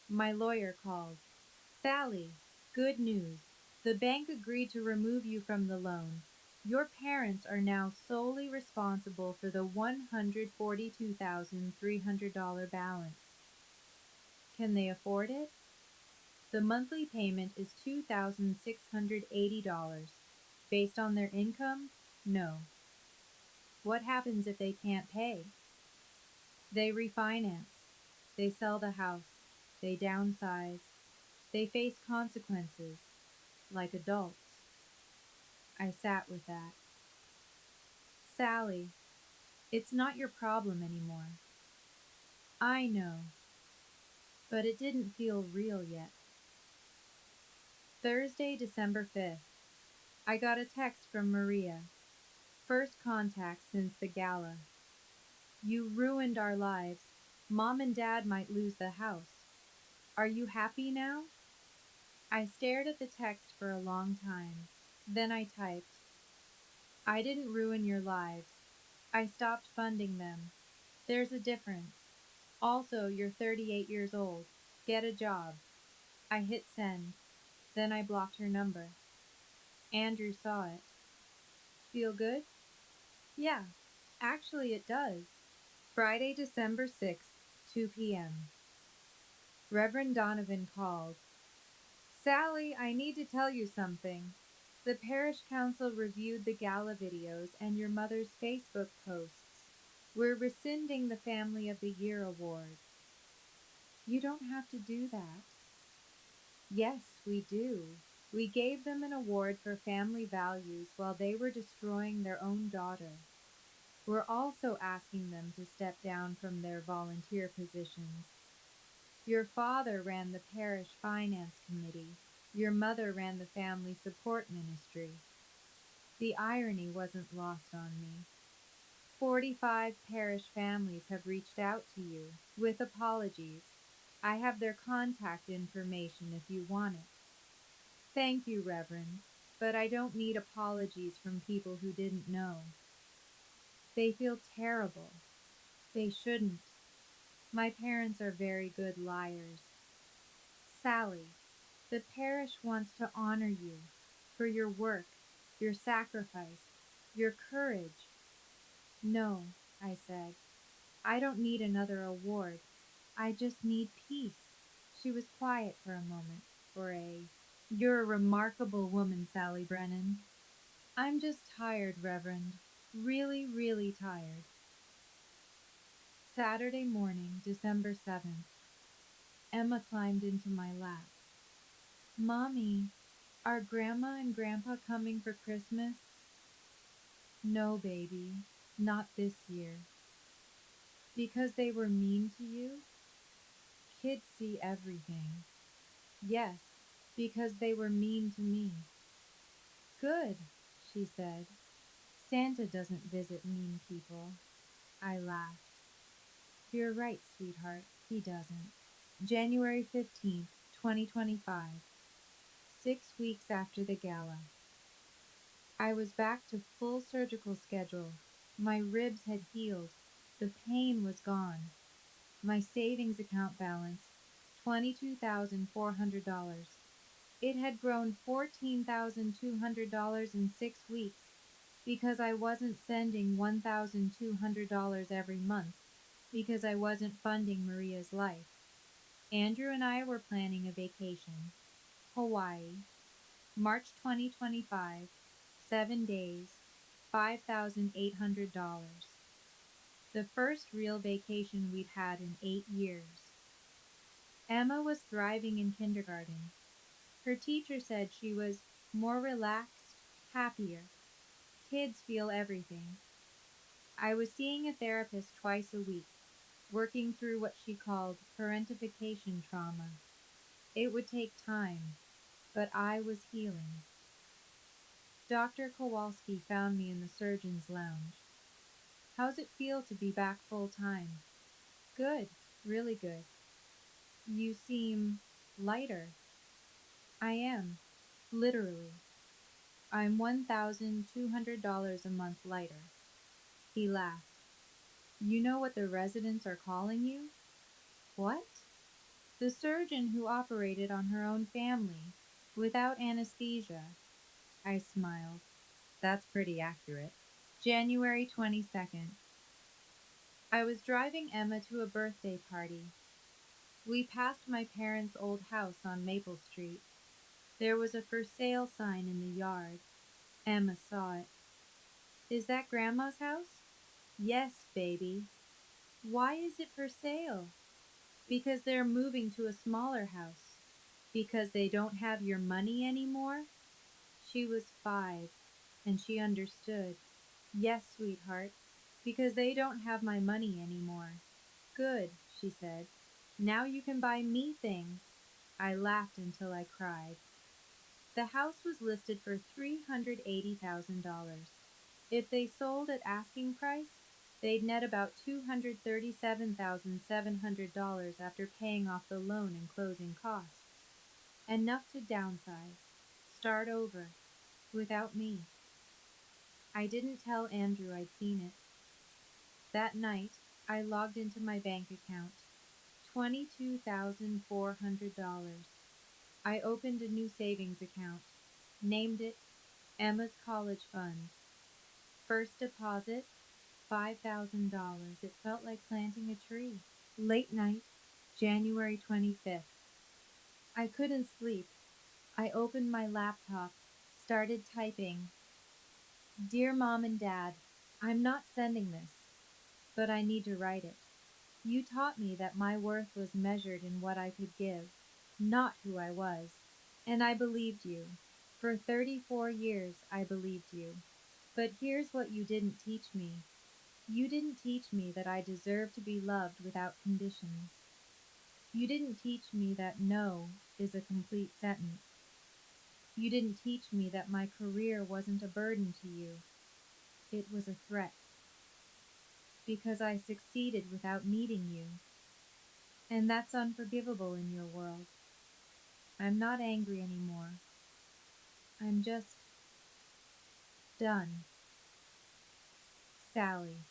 My lawyer called. Sally, good news. The bank agreed to remove you from the loan. Your parents are now solely responsible for the $142,300 balance. Can they afford it? The monthly payment is $2,680. Based on their income? No. What happens if they can't pay? They refinance. They sell the house. They downsize. They face consequences, like adults. I sat with that. Sally, it's not your problem anymore. I know, but it didn't feel real yet. Thursday, December 5th. I got a text from Maria. First contact since the gala. You ruined our lives. Mom and Dad might lose the house. Are you happy now? I stared at the text for a long time. Then I typed, I didn't ruin your lives. I stopped funding them. There's a difference. Also, you're 38 years old. Get a job. I hit send. Then I blocked her number. Andrew saw it. Feel good? Yeah, actually it does. Friday, December 6th, 2 p.m. Reverend Donovan called. Sally, I need to tell you something. The parish council reviewed the gala videos and your mother's Facebook posts. We're rescinding the Family of the Year award. You don't have to do that. Yes, we do. We gave them an award for family values while they were destroying their own daughter. We're also asking them to step down from their volunteer positions. Your father ran the parish finance committee. Your mother ran the family support ministry. The irony wasn't lost on me. 45 parish families have reached out to you with apologies. I have their contact information if you want it. Thank you, Reverend, but I don't need apologies from people who didn't know. They feel terrible. They shouldn't. My parents are very good liars. Sally, the parish wants to honor you for your work, your sacrifice, your courage. No, I said. I don't need another award. I just need peace. She was quiet for a moment. You're a remarkable woman, Sally Brennan. I'm just tired, Reverend. Really, really tired. Saturday morning, December 7th. Emma climbed into my lap. Mommy, are Grandma and Grandpa coming for Christmas? No, baby, not this year. Because they were mean to you? Kids see everything. Yes, because they were mean to me. Good, she said. Santa doesn't visit mean people. I laughed. You're right, sweetheart, he doesn't. January 15th, 2025. 6 weeks after the gala. I was back to full surgical schedule. My ribs had healed. The pain was gone. My savings account balance, $22,400. It had grown $14,200 in 6 weeks because I wasn't sending $1,200 every month because I wasn't funding Maria's life. Andrew and I were planning a vacation. Hawaii, March 2025, 7 days, $5,800. The first real vacation we'd had in 8 years. Emma was thriving in kindergarten. Her teacher said she was more relaxed, happier. Kids feel everything. I was seeing a therapist twice a week, working through what she called parentification trauma. It would take time, but I was healing. Dr. Kowalski found me in the surgeon's lounge. How's it feel to be back full time? Good, really good. You seem lighter. I am, literally. I'm $1,200 a month lighter. He laughed. You know what the residents are calling you? What? The surgeon who operated on her own family, without anesthesia. I smiled. That's pretty accurate. January 22nd. I was driving Emma to a birthday party. We passed my parents' old house on Maple Street. There was a for sale sign in the yard. Emma saw it. Is that Grandma's house? Yes, baby. Why is it for sale? Because they're moving to a smaller house. Because they don't have your money anymore? She was 5, and she understood. Yes, sweetheart, because they don't have my money anymore. Good, she said. Now you can buy me things. I laughed until I cried. The house was listed for $380,000. If they sold at asking price, they'd net about $237,700 after paying off the loan and closing costs. Enough to downsize, start over, without me. I didn't tell Andrew I'd seen it. That night, I logged into my bank account. $22,400. I opened a new savings account, named it Emma's College Fund. First deposit, $5,000. It felt like planting a tree. Late night, January 25th. I couldn't sleep. I opened my laptop, started typing. Dear Mom and Dad, I'm not sending this, but I need to write it. You taught me that my worth was measured in what I could give, not who I was. And I believed you. For 34 years, I believed you. But here's what you didn't teach me. You didn't teach me that I deserve to be loved without conditions. You didn't teach me that no is a complete sentence. You didn't teach me that my career wasn't a burden to you. It was a threat. Because I succeeded without needing you. And that's unforgivable in your world. I'm not angry anymore. I'm just done. Sally.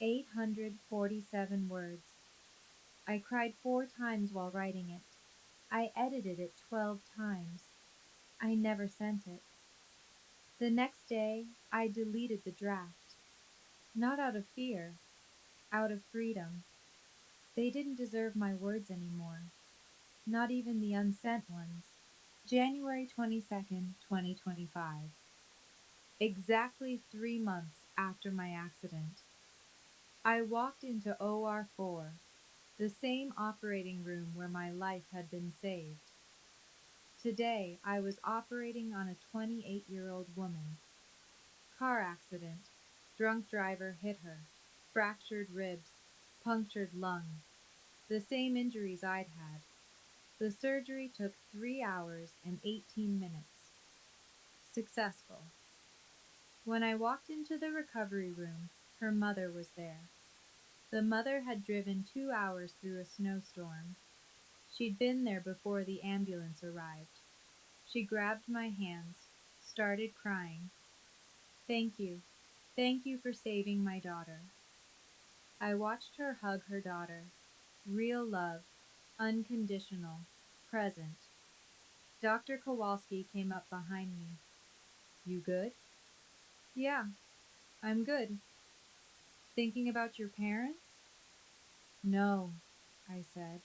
847 words. I cried 4 times while writing it. I edited it 12 times. I never sent it. The next day, I deleted the draft. Not out of fear, out of freedom. They didn't deserve my words anymore. Not even the unsent ones. January 22nd, 2025. Exactly 3 months after my accident, I walked into OR4, the same operating room where my life had been saved. Today, I was operating on a 28-year-old woman. Car accident. Drunk driver hit her. Fractured ribs. Punctured lung. The same injuries I'd had. The surgery took 3 hours and 18 minutes. Successful. When I walked into the recovery room, her mother was there. The mother had driven 2 hours through a snowstorm. She'd been there before the ambulance arrived. She grabbed my hands, started crying. Thank you. Thank you for saving my daughter. I watched her hug her daughter. Real love, unconditional, present. Dr. Kowalski came up behind me. You good? Yeah, I'm good. Thinking about your parents? No, I said,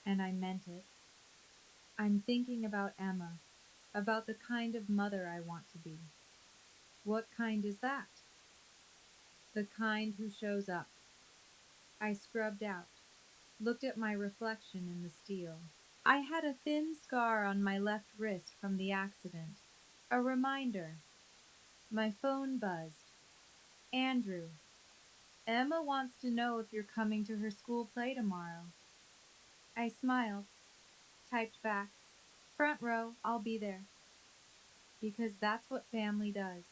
and I meant it. I'm thinking about Emma, about the kind of mother I want to be. What kind is that? The kind who shows up. I scrubbed out, looked at my reflection in the steel. I had a thin scar on my left wrist from the accident. A reminder. My phone buzzed. Andrew, Emma wants to know if you're coming to her school play tomorrow. I smiled, typed back, front row, I'll be there. Because that's what family does.